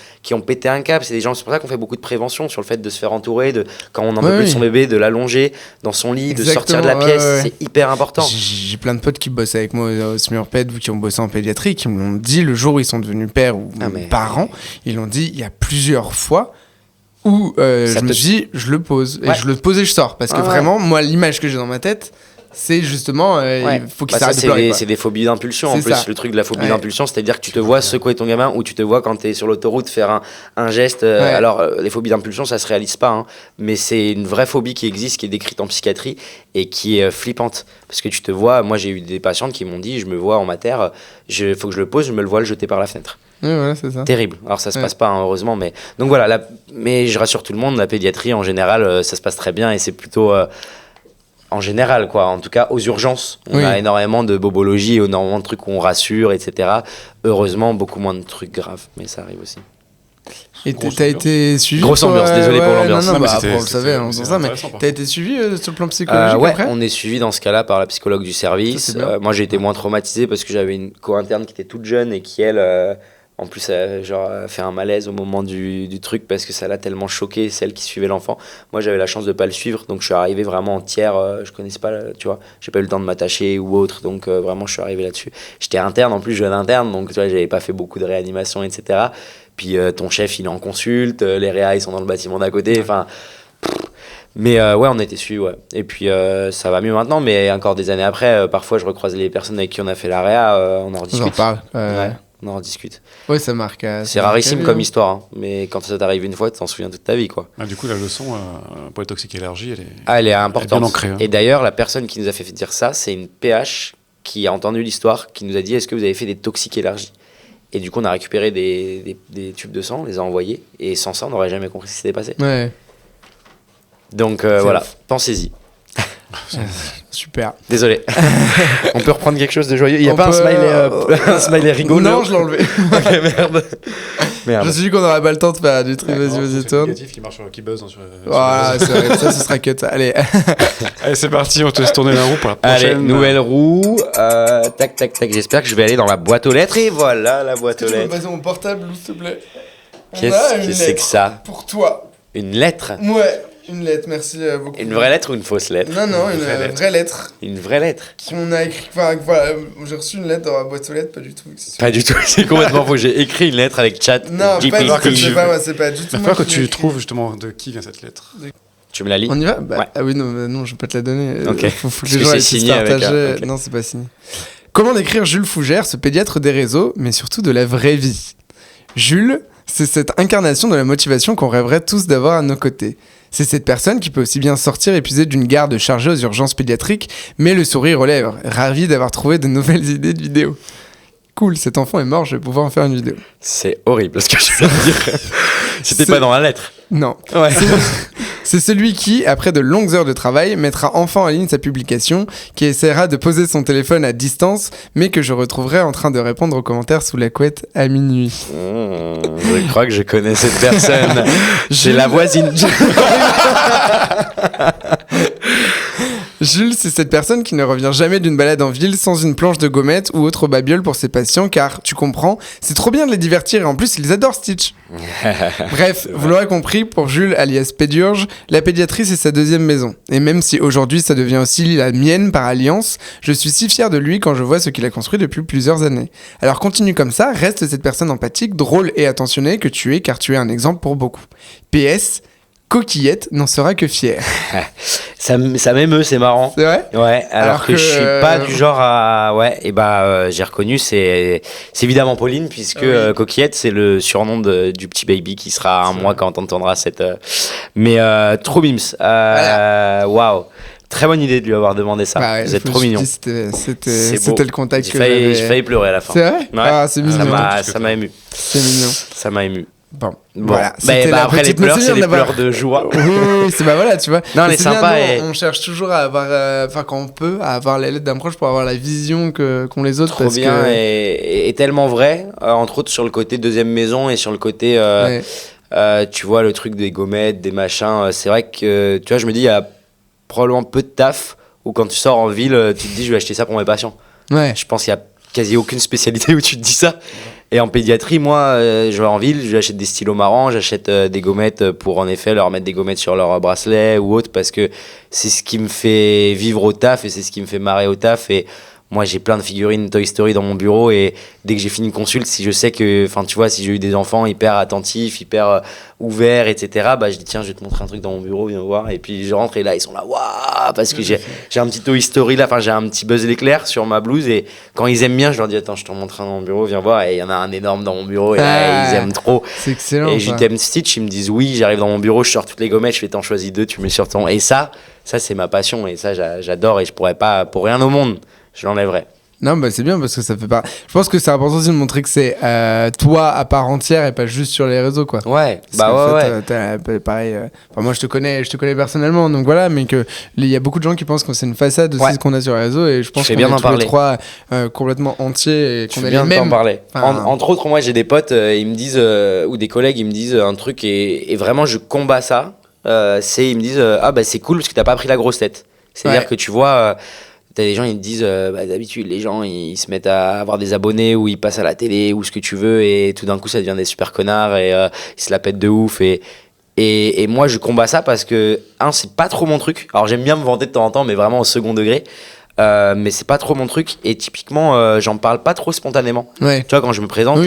pété un câble. C'est pour ça qu'on fait beaucoup de prévention sur le fait de se faire entourer, quand on en veut plus de son bébé, de l'allonger dans son lit, de sortir de la pièce. C'est hyper important. J'ai plein de potes qui bossent avec moi au SMURPED ou qui ont bossé en pédiatrie, qui me l'ont dit le jour où ils sont devenus pères ou parents. Ils l'ont dit il y a plusieurs fois où je me dis je le pose et je le pose et je sors parce que vraiment moi l'image que j'ai dans ma tête c'est justement il faut qu'il s'arrête de pleurer. C'est des phobies d'impulsion en plus, le truc de la phobie d'impulsion, c'est-à-dire que tu te vois secouer ton gamin ou tu te vois quand tu es sur l'autoroute faire un geste. Alors les phobies d'impulsion ça se réalise pas, hein, mais c'est une vraie phobie qui existe, qui est décrite en psychiatrie et qui est flippante parce que tu te vois, moi j'ai eu des patientes qui m'ont dit je me vois en mater, faut que je le pose, je me le vois le jeter par la fenêtre. Oui, voilà, c'est ça. Terrible. Alors ça se passe pas, hein, heureusement, mais donc voilà. Mais je rassure tout le monde, la pédiatrie en général, ça se passe très bien et c'est plutôt en général, quoi. En tout cas, aux urgences, on a énormément de bobologie, énormément de trucs où on rassure, etc. Heureusement, beaucoup moins de trucs graves, mais ça arrive aussi. Et Grosse t'as ambiance. été suivi Grosse ambiance, désolé pour l'ambiance. Non, Non, mais bah, c'était- après, on le savait, on c'était sent ça, mais intéressant, par t'as été suivi sur le plan psychologique Ouais, après on est suivi dans ce cas-là par la psychologue du Ça, service. c'est bien. Moi, j'ai été moins traumatisé parce que j'avais une co-interne qui était toute jeune et qui, elle, en plus, a fait un malaise au moment du truc parce que ça l'a tellement choqué, celle qui suivait l'enfant. Moi, j'avais la chance de pas le suivre, donc je suis arrivé vraiment en tiers. Je connaissais pas, tu vois, j'ai pas eu le temps de m'attacher ou autre, donc vraiment, je suis arrivé là-dessus. J'étais interne, en plus, jeune interne, donc tu vois, j'avais pas fait beaucoup de réanimation, etc. Puis ton chef, il est en consulte, les réa, ils sont dans le bâtiment d'à côté, enfin. Mais ouais, on a été suivis, ouais. Et puis ça va mieux maintenant, mais encore des années après, parfois je recroise les personnes avec qui on a fait la réa, on en On en rediscute. reparle. Ouais, on en rediscute. Ouais, ça marque. C'est rarissime comme histoire, hein. Mais quand ça t'arrive une fois, tu t'en souviens toute ta vie, quoi. Du coup, la leçon pour les toxiques allergies, elle est. Ah, elle est importante. bien ancrée, hein. Et d'ailleurs, la personne qui nous a fait dire ça, c'est une PH qui a entendu l'histoire, qui nous a dit: est-ce que vous avez fait des toxiques élargies? Et du coup, on a récupéré des tubes de sang, on les a envoyés, et sans ça, on n'aurait jamais compris ce qui s'était passé. Ouais, Donc C'est voilà, ouf. pensez-y. super. Désolé. On peut reprendre quelque chose de joyeux. Il n'y a On pas un peut, smiley, un smiley rigolo. Non, je l'ai enlevé. Ok, merde. Je Merde. me suis dit qu'on n'aurait pas le temps de faire du truc. Vas-y, tourne. négatif qui marche qui buzz. Sur Voilà, c'est vrai, ça, ce sera cut. Allez. Allez, c'est parti, on te laisse tourner la roue pour la prochaine. Allez, nouvelle roue. Tac, tac, tac. J'espère que je vais aller dans la boîte aux lettres. Et voilà la boîte aux lettres. passer mon portable, s'il te plaît? Qu'est-ce que c'est que ça? Pour toi. Une lettre? Ouais, une lettre, merci beaucoup. Une vraie lettre ou une fausse lettre? Non, une vraie lettre. Une vraie lettre? Qu'on a écrit. Enfin, voilà, j'ai reçu une lettre dans la boîte aux lettres, pas du tout. Pas du tout, c'est complètement faux. J'ai écrit une lettre avec chat. Non, GPT. pas du tout, tu- c'est pas du tout. Il va moi falloir que qui l'ai tu écrit. trouves justement de qui vient cette lettre. Tu me la lis? On y va bah, Ouais. Ah oui, non, je vais pas te la donner. Ok. Faut que Parce les que gens c'est aient puissent signé avec partager. ok. Non, c'est pas signé. Comment décrire Jules Fougère, ce pédiatre des réseaux, mais surtout de la vraie vie? Jules, c'est cette incarnation de la motivation qu'on rêverait tous d'avoir à nos côtés. C'est cette personne qui peut aussi bien sortir épuisée d'une garde chargée aux urgences pédiatriques, mais le sourire aux lèvres, ravi d'avoir trouvé de nouvelles idées de vidéos. Cool, cet enfant est mort, je vais pouvoir en faire une vidéo. C'est horrible ce que je viens de dire. C'était C'est- pas dans la lettre. Non. Ouais. C'est celui qui, après de longues heures de travail, mettra enfin en ligne sa publication, qui essaiera de poser son téléphone à distance, mais que je retrouverai en train de répondre aux commentaires sous la couette à minuit. Je crois que je connais cette personne. J'ai la voisine. Jules, c'est cette personne qui ne revient jamais d'une balade en ville sans une planche de gommette ou autre babiole pour ses patients, car, tu comprends, c'est trop bien de les divertir et en plus, ils adorent Stitch. Bref, vous l'aurez compris, pour Jules, alias Pédurge, la pédiatrie, c'est sa deuxième maison. Et même si aujourd'hui, ça devient aussi la mienne par alliance, je suis si fier de lui quand je vois ce qu'il a construit depuis plusieurs années. Alors continue comme ça, reste cette personne empathique, drôle et attentionnée que tu es, car tu es un exemple pour beaucoup. PS, Coquillette n'en sera que fière. Ça m'émeut, c'est marrant. C'est vrai? Ouais, alors que je suis pas que- du genre à... Ouais, et j'ai reconnu, c'est évidemment Pauline, puisque Ah oui. Coquillette, c'est le surnom du petit baby qui sera un mois quand on entendra cette... Mais trop mims. Waouh. Très bonne idée de lui avoir demandé ça. Bah ouais, Vous êtes je me trop suis mignon. dit, C'était C'est beau. c'était le contact J'ai que failli j'avais. pleurer à la fin. C'est vrai? Ouais. Ah, c'est mignon. Ça m'a ému. C'est mignon. Ça m'a ému. Bon, Bon, voilà. bah, C'était la après les petite pleurs, mesure c'est les d'avoir- pleurs de joie. Oui, c'est bah voilà, tu vois. Non, Mais elle est c'est bien, sympa nous, et- on cherche toujours à avoir, enfin quand on peut, à avoir la lettre d'un proche pour avoir la vision qu'ont les autres. Trop parce bien que... et tellement vrai, entre autres sur le côté deuxième maison et sur le côté, Ouais. tu vois, le truc des gommettes, des machins. C'est vrai que, tu vois, je me dis, il y a probablement peu de taf où quand tu sors en ville, tu te dis, je vais acheter ça pour mes patients. Ouais. Je pense qu'il y a quasi aucune spécialité où tu te dis ça. Et en pédiatrie, moi, je vais en ville, j'achète des stylos marrants, j'achète des gommettes pour en effet leur mettre des gommettes sur leur bracelet ou autre parce que c'est ce qui me fait vivre au taf et c'est ce qui me fait marrer au taf. Et moi, j'ai plein de figurines Toy Story dans mon bureau et dès que j'ai fini une consulte, si je sais que, enfin, tu vois, si j'ai eu des enfants hyper attentifs, hyper ouverts, etc., bah, je dis, tiens, je vais te montrer un truc dans mon bureau, viens voir. Et puis, je rentre et là, ils sont là, waouh, parce que j'ai un petit Toy Story là, enfin, j'ai un petit Buzz l'éclair sur ma blouse et quand ils aiment bien, je leur dis, attends, je t'en montre un dans mon bureau, viens voir. Et il y en a un énorme dans mon bureau et là, Ah. ils aiment trop. C'est excellent. Et je ça. t'aime Stitch, ils me disent oui, j'arrive dans mon bureau, je sors toutes les gommettes, je fais t'en choisis deux, tu mets sur ton. Et ça c'est ma passion et ça j'adore et je pourrais pas, pour rien au monde, je l'enlèverais. Non, bah c'est bien parce que ça fait pas. Je pense que c'est important aussi de montrer que c'est toi à part entière et pas juste sur les réseaux, quoi. Ouais, Parce bah qu'en ouais, fait, pareil. Enfin, moi, je te connais personnellement, donc voilà. Mais que il y a beaucoup de gens qui pensent que c'est une façade aussi ce qu'on a sur les réseaux, et je pense qu'on bien est d'en tous parler. les trois complètement entiers et Je qu'on fais a bien les de t'en mêmes. parler. Enfin, Entre autres, moi j'ai des potes, ils me disent, ou des collègues, ils me disent un truc et vraiment je combats ça. Ils me disent ah bah c'est cool parce que t'as pas pris la grosse tête. C'est-à-dire que tu vois, t'as des gens ils te disent bah, d'habitude les gens ils se mettent à avoir des abonnés ou ils passent à la télé ou ce que tu veux et tout d'un coup ça devient des super connards et ils se la pètent de ouf et moi je combats ça parce que c'est pas trop mon truc. Alors j'aime bien me vanter de temps en temps mais vraiment au second degré. Mais c'est pas trop mon truc et typiquement j'en parle pas trop spontanément. Tu vois quand je me présente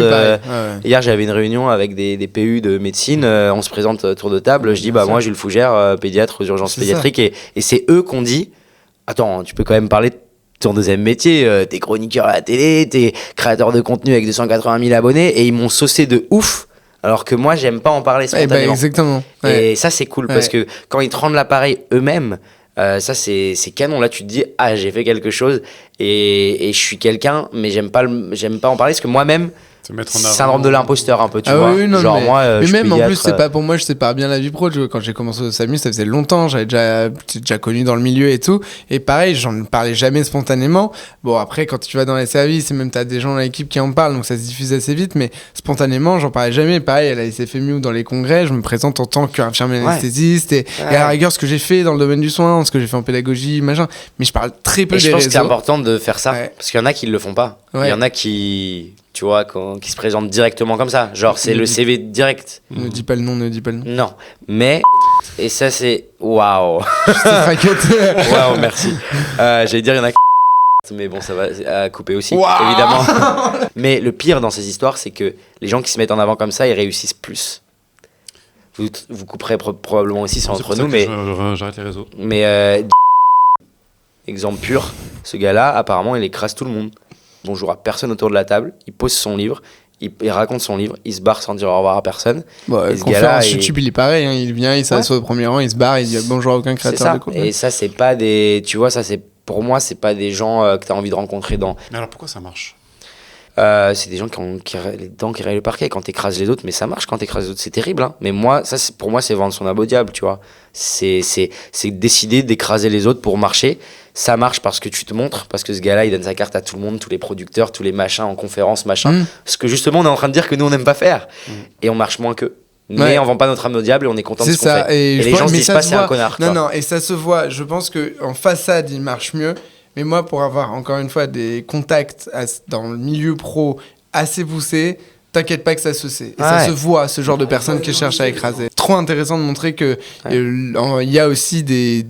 hier j'avais une réunion avec des PU de médecine, on se présente tour de table, je dis bah moi Jules Fougère, pédiatre aux urgences pédiatriques et c'est eux qu'on dit attends tu peux quand même parler de ton deuxième métier, t'es chroniqueur à la télé, t'es créateur de contenu avec 280 000 abonnés et ils m'ont saucé de ouf alors que moi j'aime pas en parler spontanément. Exactement. Et ça c'est cool parce que quand ils te rendent l'appareil eux-mêmes ça c'est canon, là tu te dis ah j'ai fait quelque chose et je suis quelqu'un mais j'aime pas en parler parce que moi-même syndrome de l'imposteur un peu tu vois oui, non, genre mais, moi mais je même en pédiatre, plus c'est pas pour moi, je sépare bien la vie pro, tu vois, quand j'ai commencé au SAMU ça faisait longtemps, j'étais déjà connu dans le milieu et tout, et pareil j'en parlais jamais spontanément. Bon après quand tu vas dans les services et même t'as des gens dans l'équipe qui en parlent donc ça se diffuse assez vite, mais spontanément j'en parlais jamais. Pareil à la SFMU ou dans les congrès je me présente en tant qu'infirmier anesthésiste et à la rigueur ce que j'ai fait dans le domaine du soin, ce que j'ai fait en pédagogie machin, mais je parle très peu et des je pense réseaux. que c'est important de faire ça parce qu'il y en a qui le font pas. Il y en a qui tu vois qui se présentent directement comme ça, genre c'est le CV direct. Ne dis pas le nom. Non mais et ça c'est waouh. Waouh merci. J'allais dire il y en a mais bon ça va couper aussi évidemment. Mais le pire dans ces histoires c'est que les gens qui se mettent en avant comme ça ils réussissent plus. Vous couperez probablement aussi c'est entre nous mais j'arrête les réseaux. Mais exemple pur, ce gars-là apparemment il écrase tout le monde. Bonjour à personne autour de la table, il pose son livre, il raconte son livre, il se barre sans dire au revoir à personne. Et ce gars-là, YouTube, il est pareil, il vient, il s'assoit au premier rang, il se barre, il dit bonjour à aucun créateur de contenu. Et ça, c'est pas des. Tu vois, ça, c'est pour moi, c'est pas des gens que tu as envie de rencontrer dans. Mais alors pourquoi ça marche ? C'est des gens qui ont les dents qui rayent le parquet quand t'écrases les autres, mais ça marche quand t'écrases les autres, c'est terrible. Hein. Mais moi, ça, pour moi, c'est vendre son âme au diable, tu vois. C'est décider d'écraser les autres pour marcher. Ça marche parce que tu te montres, parce que ce gars-là, il donne sa carte à tout le monde, tous les producteurs, tous les machins en conférence, machin. Ce que justement, on est en train de dire que nous, on n'aime pas faire. Et on marche moins qu'eux. Mais on vend pas notre âme au diable et on est content de ce qu'on fait. Et les gens se disent pas c'est un connard. Non, et ça se voit. Je pense qu'en façade, il marche mieux. Mais moi, pour avoir encore une fois des contacts dans le milieu pro assez poussés, t'inquiète pas que ça se sait. Et ça se voit, ce genre de personnes qui cherchent à écraser. Trop intéressant de montrer que il y a aussi des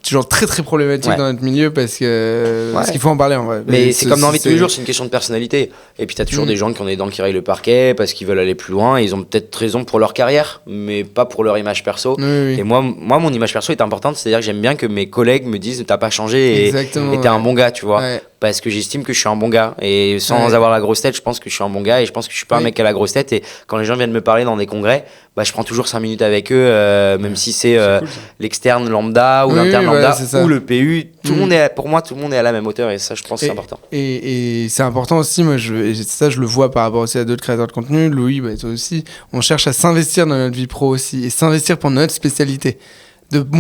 genres très très problématiques dans notre milieu parce qu'il faut en parler en vrai. Mais c'est comme dans la vie de tous les jours, c'est une question de personnalité. Et puis t'as toujours des gens qui ont des dents qui rayent le parquet parce qu'ils veulent aller plus loin. Et ils ont peut-être raison pour leur carrière, mais pas pour leur image perso. Et moi, mon image perso est importante, c'est-à-dire que j'aime bien que mes collègues me disent t'as pas changé et t'es un bon gars, tu vois. Parce que j'estime que je suis un bon gars. Et sans avoir la grosse tête, je pense que je suis un bon gars et je pense que je suis pas un mec qui a la grosse tête. Et quand les gens viennent me parler dans des congrès, bah, je prends toujours 5 minutes avec eux, même si c'est cool, l'externe lambda ou l'interne lambda ou le PU. Tout le monde pour moi, tout le monde est à la même hauteur et ça, je pense que c'est important. Et c'est important aussi, moi, je le vois par rapport aussi à d'autres créateurs de contenu. Louis, bah, toi aussi, on cherche à s'investir dans notre vie pro aussi et s'investir pour notre spécialité.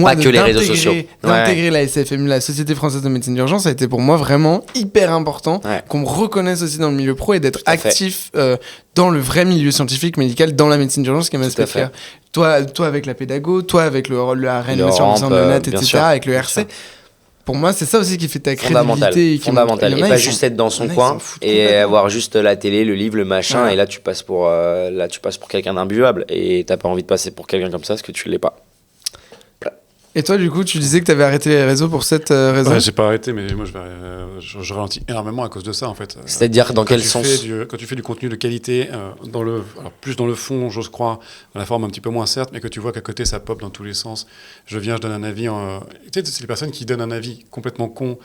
Pas que les réseaux sociaux. D'intégrer la SFMU, la Société Française de Médecine d'Urgence, ça a été pour moi vraiment hyper important qu'on me reconnaisse aussi dans le milieu pro et d'être actif dans le vrai milieu scientifique, médical, dans la médecine d'urgence, qui est ma spécialité. Toi avec la pédago, toi avec la réanimation en néonat, etc., avec le RC. Pour moi, c'est ça aussi qui fait ta crédibilité. Fondamental. Et pas juste être dans son coin et avoir juste la télé, le livre, le machin, et là tu passes pour quelqu'un d'imbuvable et t'as pas envie de passer pour quelqu'un comme ça parce que tu l'es pas. Et toi, du coup, tu disais que tu avais arrêté les réseaux pour cette raison ? Ouais, j'ai pas arrêté, mais moi, je ralentis énormément à cause de ça, en fait. C'est-à-dire, dans quel sens ? Quand tu fais du contenu de qualité, plus dans le fond, j'ose croire, dans la forme un petit peu moins, certes, mais que tu vois qu'à côté, ça pop dans tous les sens. Je donne un avis. Tu sais, c'est les personnes qui donnent un avis complètement con,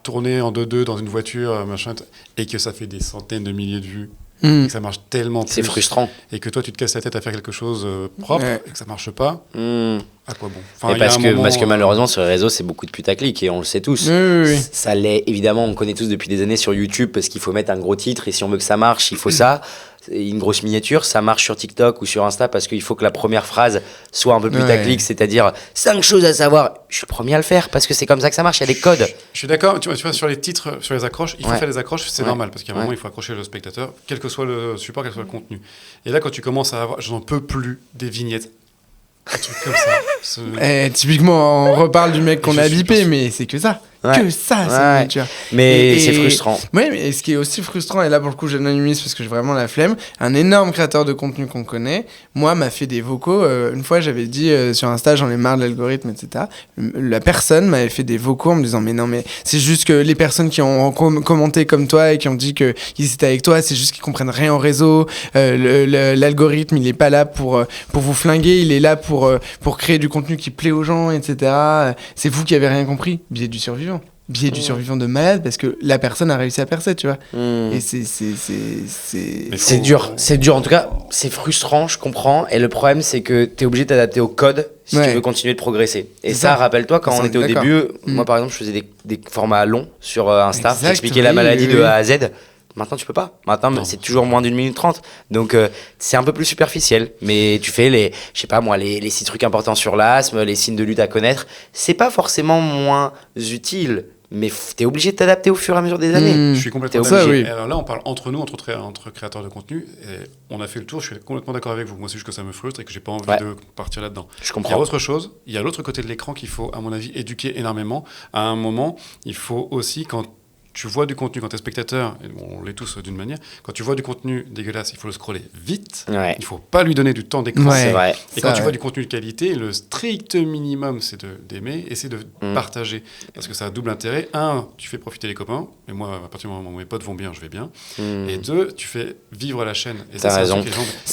tourné en 2-2 dans une voiture, machin, et que ça fait des centaines de milliers de vues. et que ça marche tellement plus. C'est frustrant. Et que toi, tu te casses la tête à faire quelque chose propre et que ça marche pas. À quoi bon? Mais parce que malheureusement, sur les réseaux, c'est beaucoup de putaclic et on le sait tous. Oui. Ça l'est, évidemment, on connaît tous depuis des années sur YouTube parce qu'il faut mettre un gros titre et si on veut que ça marche, il faut ça. Une grosse miniature, ça marche sur TikTok ou sur Insta parce qu'il faut que la première phrase soit un peu putaclic, c'est-à-dire 5 choses à savoir. Je suis le premier à le faire parce que c'est comme ça que ça marche, il y a des codes. Je suis d'accord, tu vois, sur les titres, sur les accroches, il faut faire les accroches, c'est normal parce qu'à un moment, il faut accrocher le spectateur, quel que soit le support, quel que soit le contenu. Et là, quand tu commences à avoir, je n'en peux plus des vignettes. Un truc comme ça. Typiquement, on reparle du mec qu'on a bipé, mais c'est que ça. Que ça, c'est une nature. Mais c'est frustrant. Oui, mais ce qui est aussi frustrant, et là pour le coup j'anonymise parce que j'ai vraiment la flemme, un énorme créateur de contenu qu'on connaît, moi, m'a fait des vocaux. Une fois, j'avais dit sur Insta, j'en ai marre de l'algorithme, etc. La personne m'avait fait des vocaux en me disant, mais non, mais c'est juste que les personnes qui ont commenté comme toi et qui ont dit qu'ils étaient avec toi, c'est juste qu'ils comprennent rien au réseau. L'algorithme, il est pas là pour vous flinguer, il est là pour créer du contenu qui plaît aux gens, etc. C'est vous qui avez rien compris. Biais du survivant. Biais du survivant de malade parce que la personne a réussi à percer, tu vois. Et c'est dur. C'est dur. En tout cas, c'est frustrant, je comprends. Et le problème, c'est que tu es obligé de t'adapter au code si tu veux continuer de progresser. Et ça, rappelle-toi, quand on était au début, moi par exemple, je faisais des formats longs sur Insta, j'expliquais la maladie de A à Z. Maintenant, tu peux pas. Maintenant, c'est toujours moins d'1 minute 30. Donc, c'est un peu plus superficiel. Mais tu fais les 6 trucs importants sur l'asthme, les signes de lutte à connaître. C'est pas forcément moins utile. Mais t'es obligé de t'adapter au fur et à mesure des années. Je suis complètement d'accord. Alors là, on parle entre nous, entre créateurs de contenu. Et on a fait le tour, je suis complètement d'accord avec vous. Moi, c'est juste que ça me frustre et que j'ai pas envie de partir là-dedans. Je comprends. Il y a autre chose. Il y a l'autre côté de l'écran qu'il faut, à mon avis, éduquer énormément. À un moment, il faut aussi, quand tu vois du contenu, quand tu es spectateur, et on l'est tous d'une manière, quand tu vois du contenu dégueulasse, il faut le scroller vite. Il ne faut pas lui donner du temps d'écran. C'est vrai. Et quand tu vois du contenu de qualité, le strict minimum, c'est d'aimer et c'est de partager. Parce que ça a double intérêt. 1, tu fais profiter les copains. Et moi, à partir du moment où mes potes vont bien, je vais bien. Et 2, tu fais vivre la chaîne. Et t'as raison.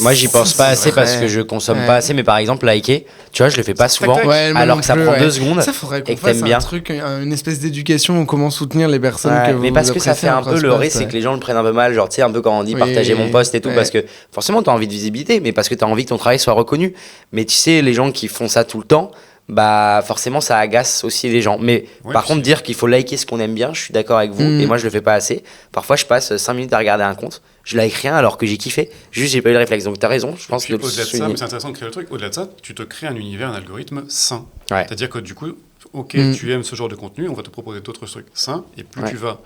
Moi, j'y pense pas assez parce que je consomme pas assez. Mais par exemple, liker, tu vois, je le fais pas souvent. Alors que ça prend 2 secondes. Ça, faudrait qu'on fasse un truc, une espèce d'éducation ou comment soutenir les personnes. Mais parce que ça fait un peu le risque, c'est que les gens le prennent un peu mal, genre tu sais, un peu quand on dit partager mon post et tout, parce que forcément t'as envie de visibilité, mais parce que t'as envie que ton travail soit reconnu. Mais tu sais, les gens qui font ça tout le temps, bah forcément ça agace aussi les gens. Mais par contre, dire qu'il faut liker ce qu'on aime bien, je suis d'accord avec vous, et moi je le fais pas assez. Parfois je passe 5 minutes à regarder un compte, je like rien alors que j'ai kiffé, juste j'ai pas eu le réflexe. Donc t'as raison, je pense que au-delà de ça, mais c'est intéressant de créer le truc, au-delà de ça, tu te crées un univers, un algorithme sain. C'est-à-dire que du coup, tu aimes ce genre de contenu, on va te proposer d'autres trucs sains, et plus tu vas.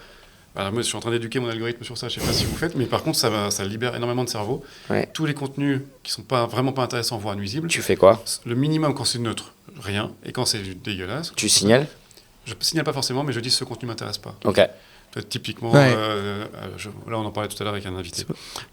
Alors moi, je suis en train d'éduquer mon algorithme sur ça, je sais pas si vous faites, mais par contre, ça libère énormément de cerveau. Tous les contenus qui sont vraiment pas intéressants, voire nuisibles. Tu fais quoi? Le minimum quand c'est neutre, rien. Et quand c'est dégueulasse. Tu signales? Je signale pas forcément, mais je dis ce contenu m'intéresse pas. Ok. Typiquement, là on en parlait tout à l'heure avec un invité,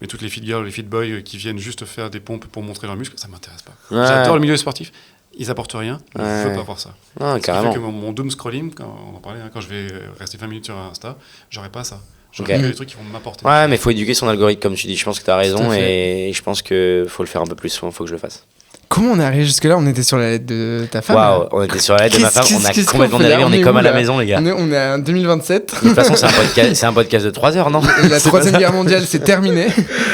mais toutes les fit girls, les fit boys qui viennent juste faire des pompes pour montrer leurs muscles, ça m'intéresse pas. J'adore le milieu sportif. Ils apportent rien, je veux pas voir ça. Carrément. Ce qui fait que mon doom scrolling, quand on en parlait, quand je vais rester 20 minutes sur Insta, j'aurai pas ça. J'aurai des trucs qui vont m'apporter. Ouais, mais il faut éduquer son algorithme, comme tu dis. Je pense que tu as raison et je pense qu'il faut le faire un peu plus. Il faut que je le fasse. Comment on est arrivé jusque-là? On était sur la lettre de ta femme. Waouh, on était sur la lettre de ma femme. On a complètement dérivé. On est comme à la maison, les gars. On est en 2027. De toute façon, c'est un podcast de 3 heures, non? La troisième guerre mondiale, c'est terminé.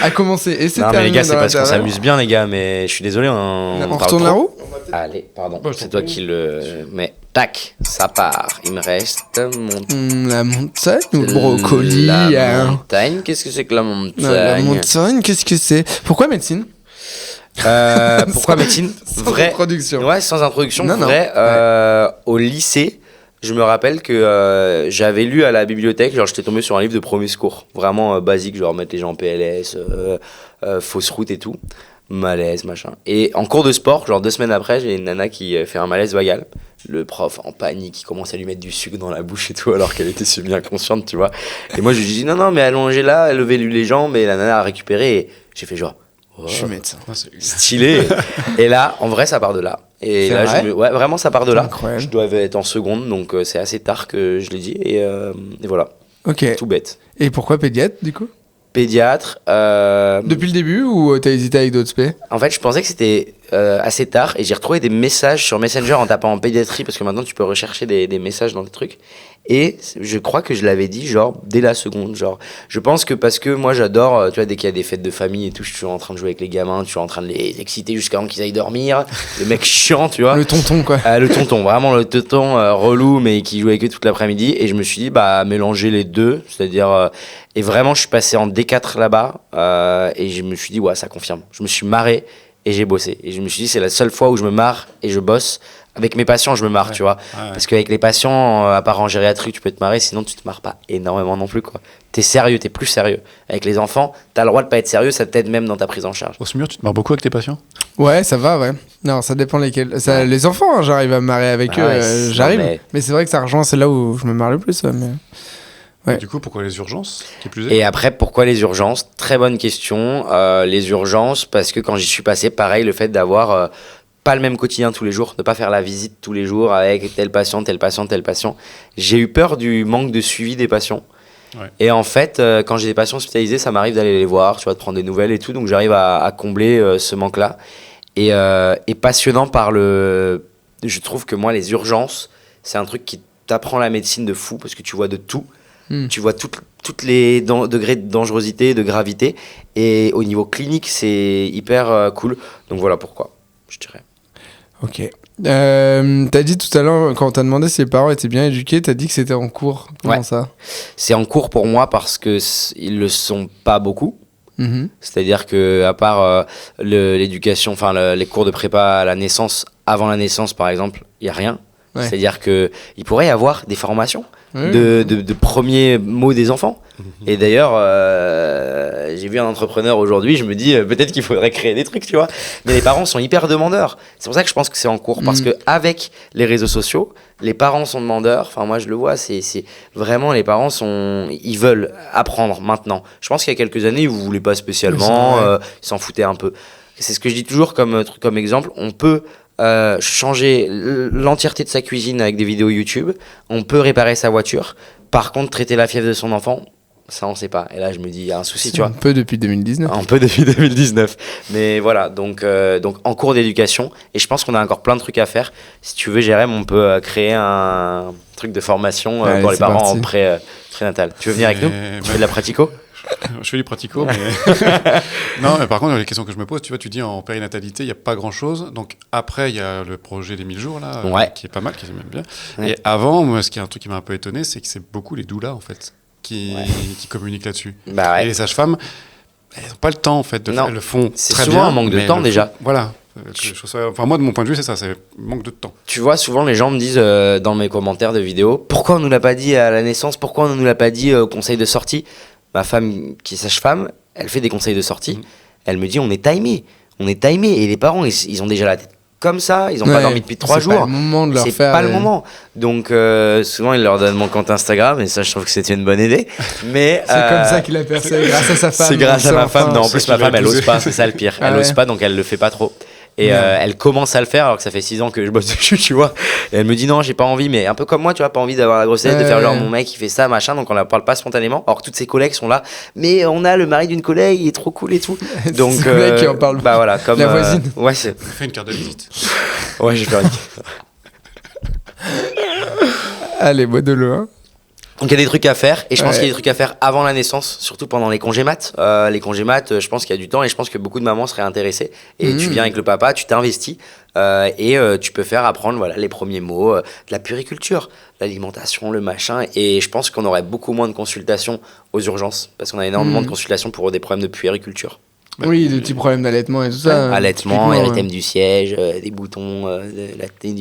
A commencé et c'est terminé. Non, mais les gars, c'est parce qu'on s'amuse bien, les gars. Mais je suis désolé. On retourne la roue? Allez, pardon. C'est toi qui le. Mais tac, ça part. Il me reste la montagne ou le brocoli? La montagne. Qu'est-ce que c'est que la montagne? La montagne, qu'est-ce que c'est? Pourquoi médecine? Pourquoi médecine? Sans introduction. Ouais, sans introduction. Au lycée, je me rappelle que j'avais lu à la bibliothèque, genre j'étais tombé sur un livre de premier secours, vraiment basique, genre mettre les gens en PLS, fausse route et tout, malaise, machin. Et en cours de sport, genre 2 semaines après, j'ai une nana qui fait un malaise vagal. Le prof en panique, il commence à lui mettre du sucre dans la bouche et tout, alors qu'elle était si bien consciente, tu vois. Et moi je lui dis non, mais allongez là, levez-lui les jambes, et la nana a récupéré, et j'ai fait genre. Je suis médecin. Stylé. Et là, en vrai, ça part de là. Et là, vraiment, ça part de là. Incroyable. Je dois être en seconde, donc c'est assez tard que je l'ai dit. Et voilà. Ok. Tout bête. Et pourquoi pédiatre, du coup? Pédiatre. Depuis le début ou t'as hésité avec d'autres spé? En fait, je pensais que c'était assez tard et j'ai retrouvé des messages sur Messenger en tapant en pédiatrie parce que maintenant tu peux rechercher des messages dans des trucs. Et je crois que je l'avais dit genre dès la seconde, genre je pense que parce que moi j'adore, tu vois, dès qu'il y a des fêtes de famille et tout, je suis en train de jouer avec les gamins, je suis en train de les exciter jusqu'à temps qu'ils aillent dormir, le mec chiant, tu vois. Le tonton, quoi. Le tonton, vraiment le tonton relou mais qui joue avec eux toute l'après-midi, et je me suis dit bah mélanger les deux, c'est-à-dire et vraiment je suis passé en D4 là-bas et je me suis dit ouais, ça confirme. Je me suis marré et j'ai bossé, et je me suis dit c'est la seule fois où je me marre et je bosse. Avec mes patients, je me marre, tu vois. Parce qu'avec les patients, à part en gériatrie, tu peux te marrer, sinon tu te marres pas énormément non plus, quoi. T'es sérieux, t'es plus sérieux. Avec les enfants, t'as le droit de pas être sérieux, ça t'aide même dans ta prise en charge. Au SMUR, tu te marres beaucoup avec tes patients? Ouais, ça va, ouais. Non, ça dépend lesquels. Ça, les enfants, hein, j'arrive à me marrer avec eux, j'arrive. Mais c'est vrai que ça rejoint, c'est là où je me marre le plus, mais... Ouais. Du coup, pourquoi les urgences qui plus est? Et après, pourquoi les urgences? Très bonne question. Les urgences, parce que quand j'y suis passé, pareil, le fait d'avoir... pas le même quotidien tous les jours, de pas faire la visite tous les jours avec tel patient, tel patient, tel patient. J'ai eu peur du manque de suivi des patients. Ouais. Et en fait, quand j'ai des patients hospitalisés, ça m'arrive d'aller les voir, tu vois, de prendre des nouvelles et tout. Donc j'arrive à combler ce manque-là. Et passionnant par le... Je trouve que moi, les urgences, c'est un truc qui t'apprend la médecine de fou parce que tu vois de tout. Tu vois toutes les degrés de dangerosité, de gravité. Et au niveau clinique, c'est hyper cool. Donc voilà pourquoi, je dirais. Ok. T'as dit tout à l'heure, quand on t'a demandé si les parents étaient bien éduqués, t'as dit que c'était en cours. Comment ça? C'est en cours pour moi parce qu'ils le sont pas beaucoup. C'est-à-dire que à part l'éducation, enfin les cours de prépa à la naissance, avant la naissance par exemple, il y a rien. Ouais. C'est-à-dire que il pourrait y avoir des formations de premiers mots des enfants. Et d'ailleurs, j'ai vu un entrepreneur aujourd'hui, je me dis peut-être qu'il faudrait créer des trucs, tu vois. Mais les parents sont hyper demandeurs. C'est pour ça que je pense que c'est en cours, parce que avec les réseaux sociaux, les parents sont demandeurs. Enfin, moi, je le vois, c'est vraiment les parents ils veulent apprendre maintenant. Je pense qu'il y a quelques années, ils ne voulaient pas spécialement, ils s'en foutaient un peu. C'est ce que je dis toujours comme exemple. On peut changer l'entièreté de sa cuisine avec des vidéos YouTube. On peut réparer sa voiture. Par contre, traiter la fièvre de son enfant, ça on sait pas. Et là je me dis il y a un souci, tu vois. Un peu depuis 2019. Un peu depuis 2019. Mais voilà, donc en cours d'éducation, et je pense qu'on a encore plein de trucs à faire. Si tu veux, Jérém, on peut créer un truc de formation pour les parents en prénatal. Tu veux venir avec nous? Tu fais de la pratico? Je fais du pratico, mais... Non, mais par contre, les questions que je me pose, tu vois, tu dis en périnatalité, il n'y a pas grand-chose. Donc après, il y a le projet des 1000 jours, là, qui est pas mal, qui est même bien. Ouais. Et avant, moi, ce qui est un truc qui m'a un peu étonné, c'est que c'est beaucoup les doulas, en fait, qui communiquent là-dessus. Et les sages-femmes, elles n'ont pas le temps, en fait, de faire, elles le font c'est très bien. C'est souvent un manque de temps, déjà. Voilà. Enfin, moi, de mon point de vue, c'est ça, c'est manque de temps. Tu vois, souvent les gens me disent dans mes commentaires de vidéos, pourquoi on ne nous l'a pas dit à la naissance, pourquoi on ne nous l'a pas dit au conseil de sortie? Ma femme, qui est sage-femme, elle fait des conseils de sortie. Elle me dit, on est timé. Et les parents, ils ont déjà la tête comme ça. Ils n'ont pas dormi depuis 3 jours. C'est pas le moment de leur faire. C'est pas le moment. Donc, souvent, ils leur donnent mon compte Instagram. Et ça, je trouve que c'était une bonne idée. Mais, c'est comme ça qu'il a percé, grâce à sa femme. C'est grâce à ma femme. Non, en plus, ma femme, elle ose pas. C'est ça le pire. Elle ose pas, donc elle le fait pas trop. Et elle commence à le faire alors que ça fait 6 ans que je bosse dessus, tu vois. Et elle me dit non, j'ai pas envie, mais un peu comme moi, tu vois, pas envie d'avoir la grossesse, de faire genre mon mec il fait ça, machin, donc on la parle pas spontanément. Alors que toutes ses collègues sont là, mais on a le mari d'une collègue, il est trop cool et tout. Donc c'est collègue qui en parle. Bah voilà, comme la voisine. Ouais, c'est. Fais une carte de visite. Ouais, j'ai fait une. Allez, bois de l'eau. Hein. Donc il y a des trucs à faire, et je pense qu'il y a des trucs à faire avant la naissance, surtout pendant les congés mat. Les congés mat, je pense qu'il y a du temps, et je pense que beaucoup de mamans seraient intéressées. Et tu viens avec le papa, tu t'investis, et tu peux faire apprendre les premiers mots, de la puériculture, l'alimentation, le machin. Et je pense qu'on aurait beaucoup moins de consultations aux urgences, parce qu'on a énormément de consultations pour des problèmes de puériculture. Oui, des petits problèmes d'allaitement et tout ça. Allaitement, érythème du siège, des boutons,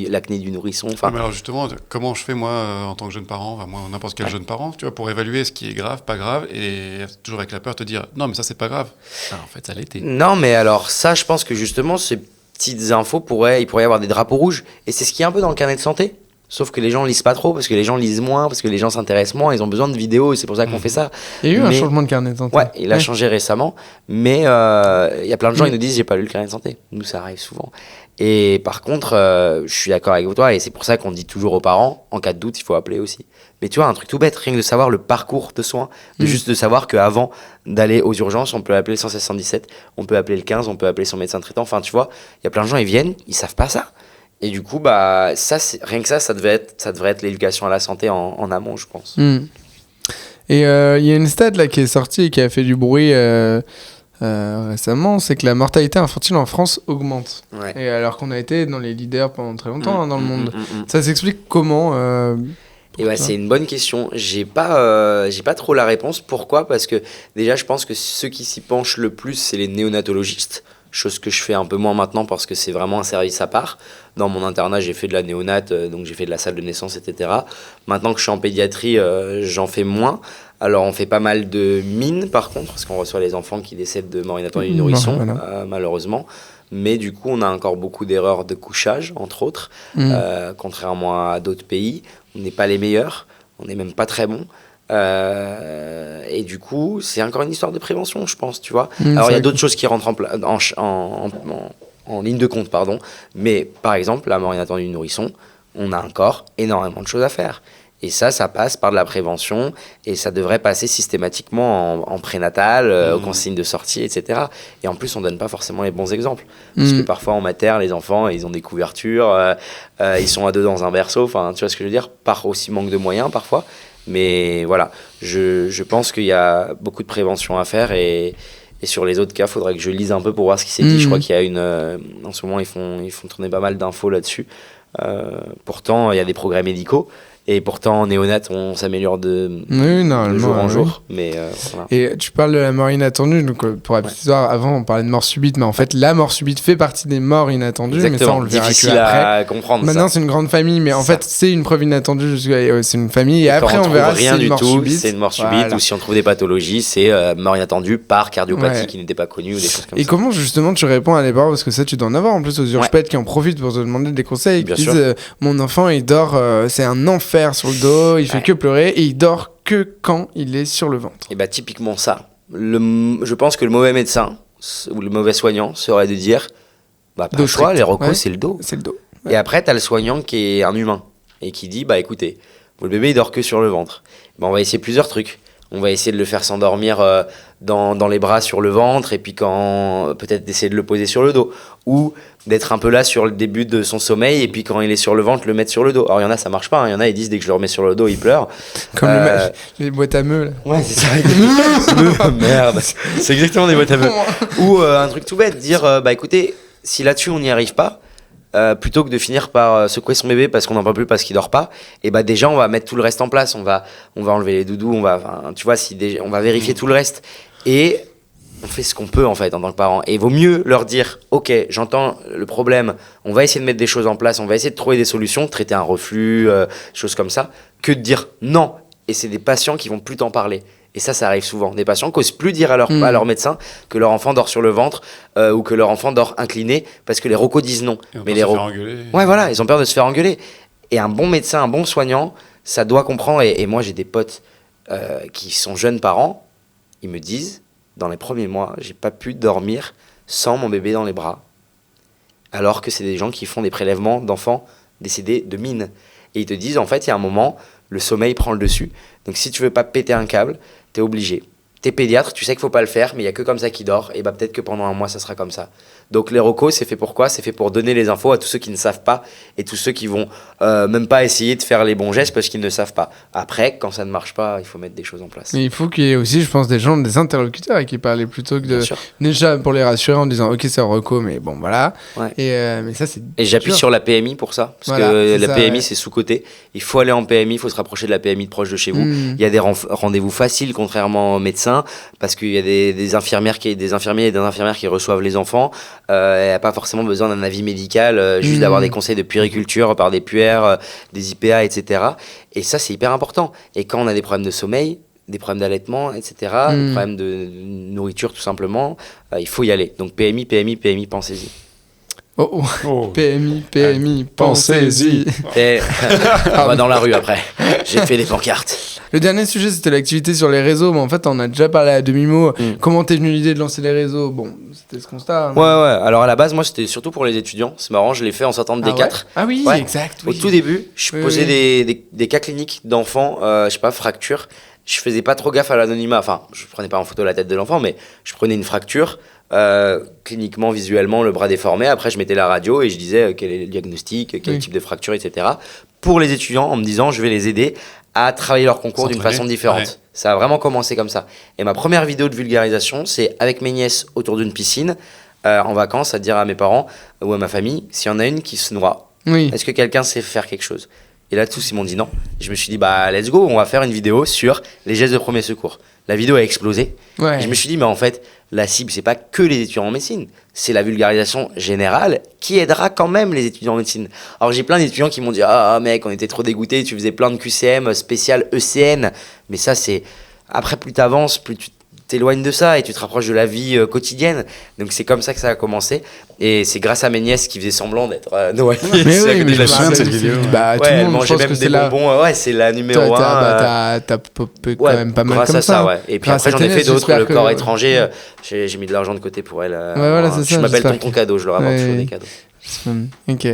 l'acné du nourrisson. Mais alors justement, comment je fais moi en tant que jeune parent, moi n'importe quel jeune parent, tu vois, pour évaluer ce qui est grave, pas grave, et toujours avec la peur te dire non mais ça c'est pas grave. En fait ça l'était. Non mais alors ça je pense que justement ces petites infos il pourrait y avoir des drapeaux rouges, et c'est ce qui est un peu dans le carnet de santé. Sauf que les gens lisent pas trop, parce que les gens lisent moins, parce que les gens s'intéressent moins, ils ont besoin de vidéos, et c'est pour ça qu'on fait ça. Il y a eu un changement de carnet de santé. Ouais, il a changé récemment, mais il y a plein de gens qui nous disent j'ai pas lu le carnet de santé. Nous, ça arrive souvent. Et par contre, je suis d'accord avec toi, et c'est pour ça qu'on dit toujours aux parents, en cas de doute, il faut appeler aussi. Mais tu vois, un truc tout bête, rien que de savoir le parcours de soins, juste de savoir qu'avant d'aller aux urgences, on peut appeler le 177, on peut appeler le 15, on peut appeler son médecin traitant. Enfin, tu vois, il y a plein de gens, ils viennent, ils savent pas ça. Et du coup, bah, rien que ça devrait être l'éducation à la santé en amont, je pense. Et il y a une stat là qui est sortie et qui a fait du bruit récemment, c'est que la mortalité infantile en France augmente. Ouais. Et alors qu'on a été dans les leaders pendant très longtemps dans le monde. Ça s'explique comment Et ouais, c'est une bonne question. J'ai pas trop la réponse. Pourquoi ? Parce que déjà, je pense que ceux qui s'y penchent le plus, c'est les néonatologistes. Chose que je fais un peu moins maintenant parce que c'est vraiment un service à part. Dans mon internat, j'ai fait de la néonate, donc j'ai fait de la salle de naissance, etc. Maintenant que je suis en pédiatrie, j'en fais moins. Alors on fait pas mal de mines par contre, parce qu'on reçoit les enfants qui décèdent de mort inattendue du nourrisson, malheureusement. Mais du coup, on a encore beaucoup d'erreurs de couchage, entre autres. Contrairement à d'autres pays, on n'est pas les meilleurs, on n'est même pas très bons. Et du coup, c'est encore une histoire de prévention, je pense, tu vois. Alors, il y a d'autres choses qui rentrent en ligne de compte, pardon. Mais, par exemple, la mort inattendue du nourrisson, on a encore énormément de choses à faire. Et ça passe par de la prévention et ça devrait passer systématiquement en prénatal, aux consignes de sortie, etc. Et en plus, on donne pas forcément les bons exemples. Parce que parfois, en mater, les enfants, ils ont des couvertures, ils sont à deux dans un berceau, enfin, tu vois ce que je veux dire ? Par aussi manque de moyens, parfois. Mais voilà, je pense qu'il y a beaucoup de prévention à faire et sur les autres cas, il faudrait que je lise un peu pour voir ce qui s'est dit. Je crois qu'il y a en ce moment, ils font tourner pas mal d'infos là-dessus. Pourtant, il y a des progrès médicaux. Et pourtant, en néonat, on s'améliore de jour en jour. Mais, voilà. Et tu parles de la mort inattendue. Donc, pour la petite histoire, avant, on parlait de mort subite. Mais en fait, la mort subite fait partie des morts inattendues. Exactement. Mais ça, on le verra difficile qu'après. à comprendre. Maintenant, c'est une grande famille. Mais en fait, c'est une preuve inattendue. C'est une famille. Et après, on verra si c'est une mort subite. C'est une mort subite. Voilà. Ou si on trouve des pathologies, c'est mort inattendue par cardiopathie qui n'était pas connue. Ou des choses comme ça. Et comment, justement, tu réponds à des parents ? Parce que ça, tu dois en avoir en plus aux urgpèdes qui en profitent pour te demander des conseils. Qui disent mon enfant, il dort, c'est un enfer sur le dos. Il fait que pleurer et il dort que quand il est sur le ventre. Et bah typiquement ça. Je pense que le mauvais médecin ou le mauvais soignant serait de dire bah pas le choix, les recos c'est le dos. C'est le dos. Et après t'as le soignant qui est un humain et qui dit bah écoutez, le bébé il dort que sur le ventre. Bah, on va essayer plusieurs trucs. On va essayer de le faire s'endormir dans les bras sur le ventre et puis peut-être d'essayer de le poser sur le dos ou d'être un peu là sur le début de son sommeil et puis quand il est sur le ventre le mettre sur le dos. Alors il y en a ça marche pas, il y en a ils disent dès que je le remets sur le dos ils pleurent. Comme les boîtes à meux là. Ouais c'est ça. Merde, c'est exactement des boîtes à meux. Ou un truc tout bête, dire bah écoutez si là-dessus on n'y arrive pas, plutôt que de finir par secouer son bébé parce qu'on n'en peut plus parce qu'il dort pas, et bah déjà on va mettre tout le reste en place, on va enlever les doudous, tu vois on va vérifier tout le reste et on fait ce qu'on peut en fait en tant que parent. Et il vaut mieux leur dire ok j'entends le problème, on va essayer de mettre des choses en place, on va essayer de trouver des solutions, traiter un reflux, choses comme ça, que de dire non. Et c'est des patients qui vont plus t'en parler. Et ça arrive souvent. Des patients n'osent plus dire à leur médecin que leur enfant dort sur le ventre ou que leur enfant dort incliné parce que les recos disent non. Mais les recos... Ouais, voilà, ils ont peur de se faire engueuler. Et un bon médecin, un bon soignant, ça doit comprendre. Et moi, j'ai des potes qui sont jeunes parents. Ils me disent, dans les premiers mois, j'ai pas pu dormir sans mon bébé dans les bras. Alors que c'est des gens qui font des prélèvements d'enfants décédés de mine. Et ils te disent, en fait, il y a un moment, le sommeil prend le dessus. Donc si tu veux pas péter un câble, t'es obligé. T'es pédiatre, tu sais qu'il faut pas le faire, mais il y a que comme ça qui dort, et bah peut-être que pendant un mois ça sera comme ça. Donc les recos, c'est fait pour quoi ? C'est fait pour donner les infos à tous ceux qui ne savent pas, et tous ceux qui vont même pas essayer de faire les bons gestes parce qu'ils ne savent pas. Après, quand ça ne marche pas, il faut mettre des choses en place. Mais il faut qu'il y ait aussi, je pense, des interlocuteurs à qui parler plutôt que de... Déjà pour les rassurer en disant ok c'est un reco, mais bon voilà. Ouais. Mais ça c'est... Et j'appuie sur la PMI pour ça, parce que la PMI c'est sous-coté. Il faut aller en PMI, il faut se rapprocher de la PMI de proche de chez vous. Il y a des rendez-vous faciles contrairement aux médecins, parce qu'il y a des infirmiers et des infirmières qui reçoivent les enfants. Il n'y a pas forcément besoin d'un avis médical, juste d'avoir des conseils de puériculture par des puères, des IPA, etc. Et ça, c'est hyper important. Et quand on a des problèmes de sommeil, des problèmes d'allaitement, etc., des problèmes de nourriture tout simplement, il faut y aller. Donc PMI, pensez-y. PMI, pensez-y. On va dans la rue après. J'ai fait des pancartes. Le dernier sujet, c'était l'activité sur les réseaux, mais en fait, on a déjà parlé à demi-mot. Comment t'es venu l'idée de lancer les réseaux? Bon, c'était ce constat. Ouais. Alors à la base, moi, c'était surtout pour les étudiants. C'est marrant, je l'ai fait en sortant de D4. Ouais. Ah oui, Ouais. exact. Au tout début, je posais des cas cliniques d'enfants, je sais pas, fractures. Je faisais pas trop gaffe à l'anonymat. Enfin, je prenais pas en photo la tête de l'enfant, mais je prenais une fracture. Cliniquement, visuellement, le bras déformé. Après, je mettais la radio et je disais quel est le diagnostic, quel type de fracture, etc. Pour les étudiants, en me disant je vais les aider à travailler leur concours d'une façon différente. Ouais. Ça a vraiment commencé comme ça. Et ma première vidéo de vulgarisation, c'est avec mes nièces autour d'une piscine, en vacances, à dire à mes parents ou à ma famille, s'il y en a une qui se noie, est-ce que quelqu'un sait faire quelque chose? Et là, tous, ils m'ont dit non. Je me suis dit, let's go, on va faire une vidéo sur les gestes de premier secours. La vidéo a explosé. Ouais. Et je me suis dit, mais en fait, la cible, c'est pas que les étudiants en médecine. C'est la vulgarisation générale qui aidera quand même les étudiants en médecine. Alors, j'ai plein d'étudiants qui m'ont dit, mec, on était trop dégoûtés, tu faisais plein de QCM spécial ECN. Mais ça, c'est... Après, plus t'avances, plus tu t'éloignes de ça et tu te rapproches de la vie quotidienne. Donc c'est comme ça que ça a commencé. Et c'est grâce à mes nièces qui faisaient semblant d'être noyées. Mais oui, mais je me souviens de cette vidéo. Elles mangeaient même des bonbons. Ouais, c'est la numéro 1. T'as popé quand même pas mal comme ça. Grâce à ça, ouais. Et puis après, j'en ai fait d'autres. Le corps étranger, j'ai mis de l'argent de côté pour elles. Voilà, c'est ça. Je m'appelle Tonton Cadeau, je leur apporte toujours des cadeaux. Ok.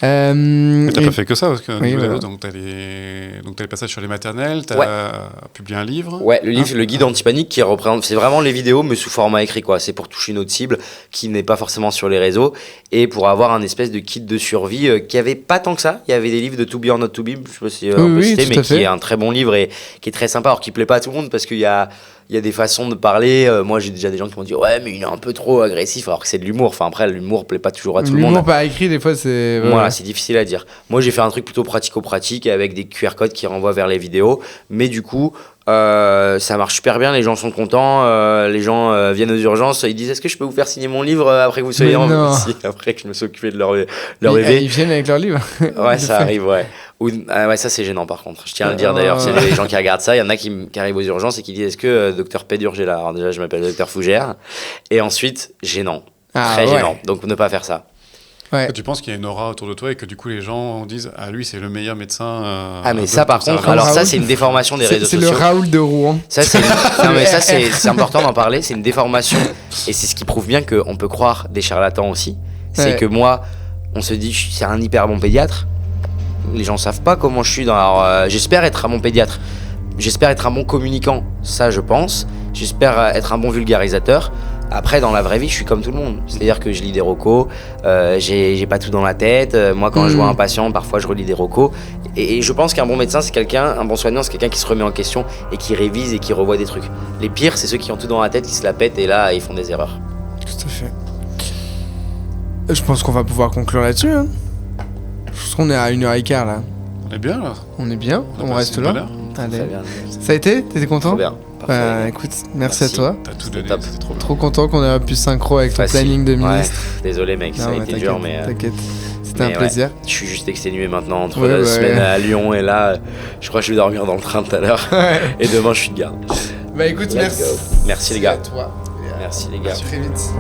Mais t'as pas fait que ça, parce que donc t'as les passages sur les maternelles, t'as publié un livre. Ouais, le livre, le guide anti-panique qui représente, c'est vraiment les vidéos, mais sous format écrit, quoi. C'est pour toucher une autre cible qui n'est pas forcément sur les réseaux et pour avoir un espèce de kit de survie qui avait pas tant que ça. Il y avait des livres de To Be or Not To Be, je sais pas si on peut citer, mais qui est un très bon livre et qui est très sympa, alors qui plaît pas à tout le monde parce qu'il y a des façons de parler. Moi, j'ai déjà des gens qui m'ont dit ouais, mais il est un peu trop agressif, alors que c'est de l'humour. Enfin, après, l'humour plaît pas toujours à tout le monde. L'humour par écrit, des fois, c'est. Voilà, c'est difficile à dire. Moi, j'ai fait un truc plutôt pratico-pratique avec des QR codes qui renvoient vers les vidéos. Mais du coup, ça marche super bien. Les gens sont contents. Les gens viennent aux urgences. Ils disent est-ce que je peux vous faire signer mon livre après que vous soyez après que je me suis occupé de leur bébé. Ils viennent avec leur livre. Ouais, ça arrive, ouais. Ouais, ça c'est gênant par contre. Je tiens à le dire d'ailleurs. C'est les gens qui regardent ça. Il y en a qui arrivent aux urgences et qui disent est-ce que docteur Pédurge est là? Alors déjà, je m'appelle docteur Fougère. Et ensuite, gênant. Très gênant. Donc ne pas faire ça. Ouais. Tu penses qu'il y a une aura autour de toi et que du coup les gens disent lui c'est le meilleur médecin. Mais ça par contre, alors ça c'est une déformation des réseaux sociaux. C'est le Raoul de Rouen. Ça c'est c'est important d'en parler. C'est une déformation et c'est ce qui prouve bien qu'on peut croire des charlatans aussi. C'est que moi, on se dit c'est un hyper bon pédiatre. Les gens savent pas comment je suis alors j'espère être un bon pédiatre. J'espère être un bon communicant, ça je pense. J'espère être un bon vulgarisateur. Après, dans la vraie vie, je suis comme tout le monde. C'est-à-dire que je lis des recos, j'ai pas tout dans la tête. Moi, quand je vois un patient, parfois je relis des recos. Et je pense qu'un bon médecin, un bon soignant, c'est quelqu'un qui se remet en question et qui révise et qui revoit des trucs. Les pires, c'est ceux qui ont tout dans la tête, qui se la pètent et là, ils font des erreurs. Tout à fait. Je pense qu'on va pouvoir conclure là-dessus. Hein. Je pense qu'on est à 1h15 là. On est bien là. On est bien, on reste là. Allez. Bien. Ça a été? T'étais content? Trop bien. Écoute, merci à toi. T'as tout donné, c'était trop content qu'on ait pu synchro avec ton planning de ministre. Désolé mec, ça a été dur mais... T'inquiète, c'était un plaisir. Je suis juste exténué maintenant entre la semaine à Lyon et là, je crois que je vais dormir dans le train tout à l'heure. Et demain je suis de garde. Bah écoute, merci. Merci les gars. À toi. Merci les gars. À très vite.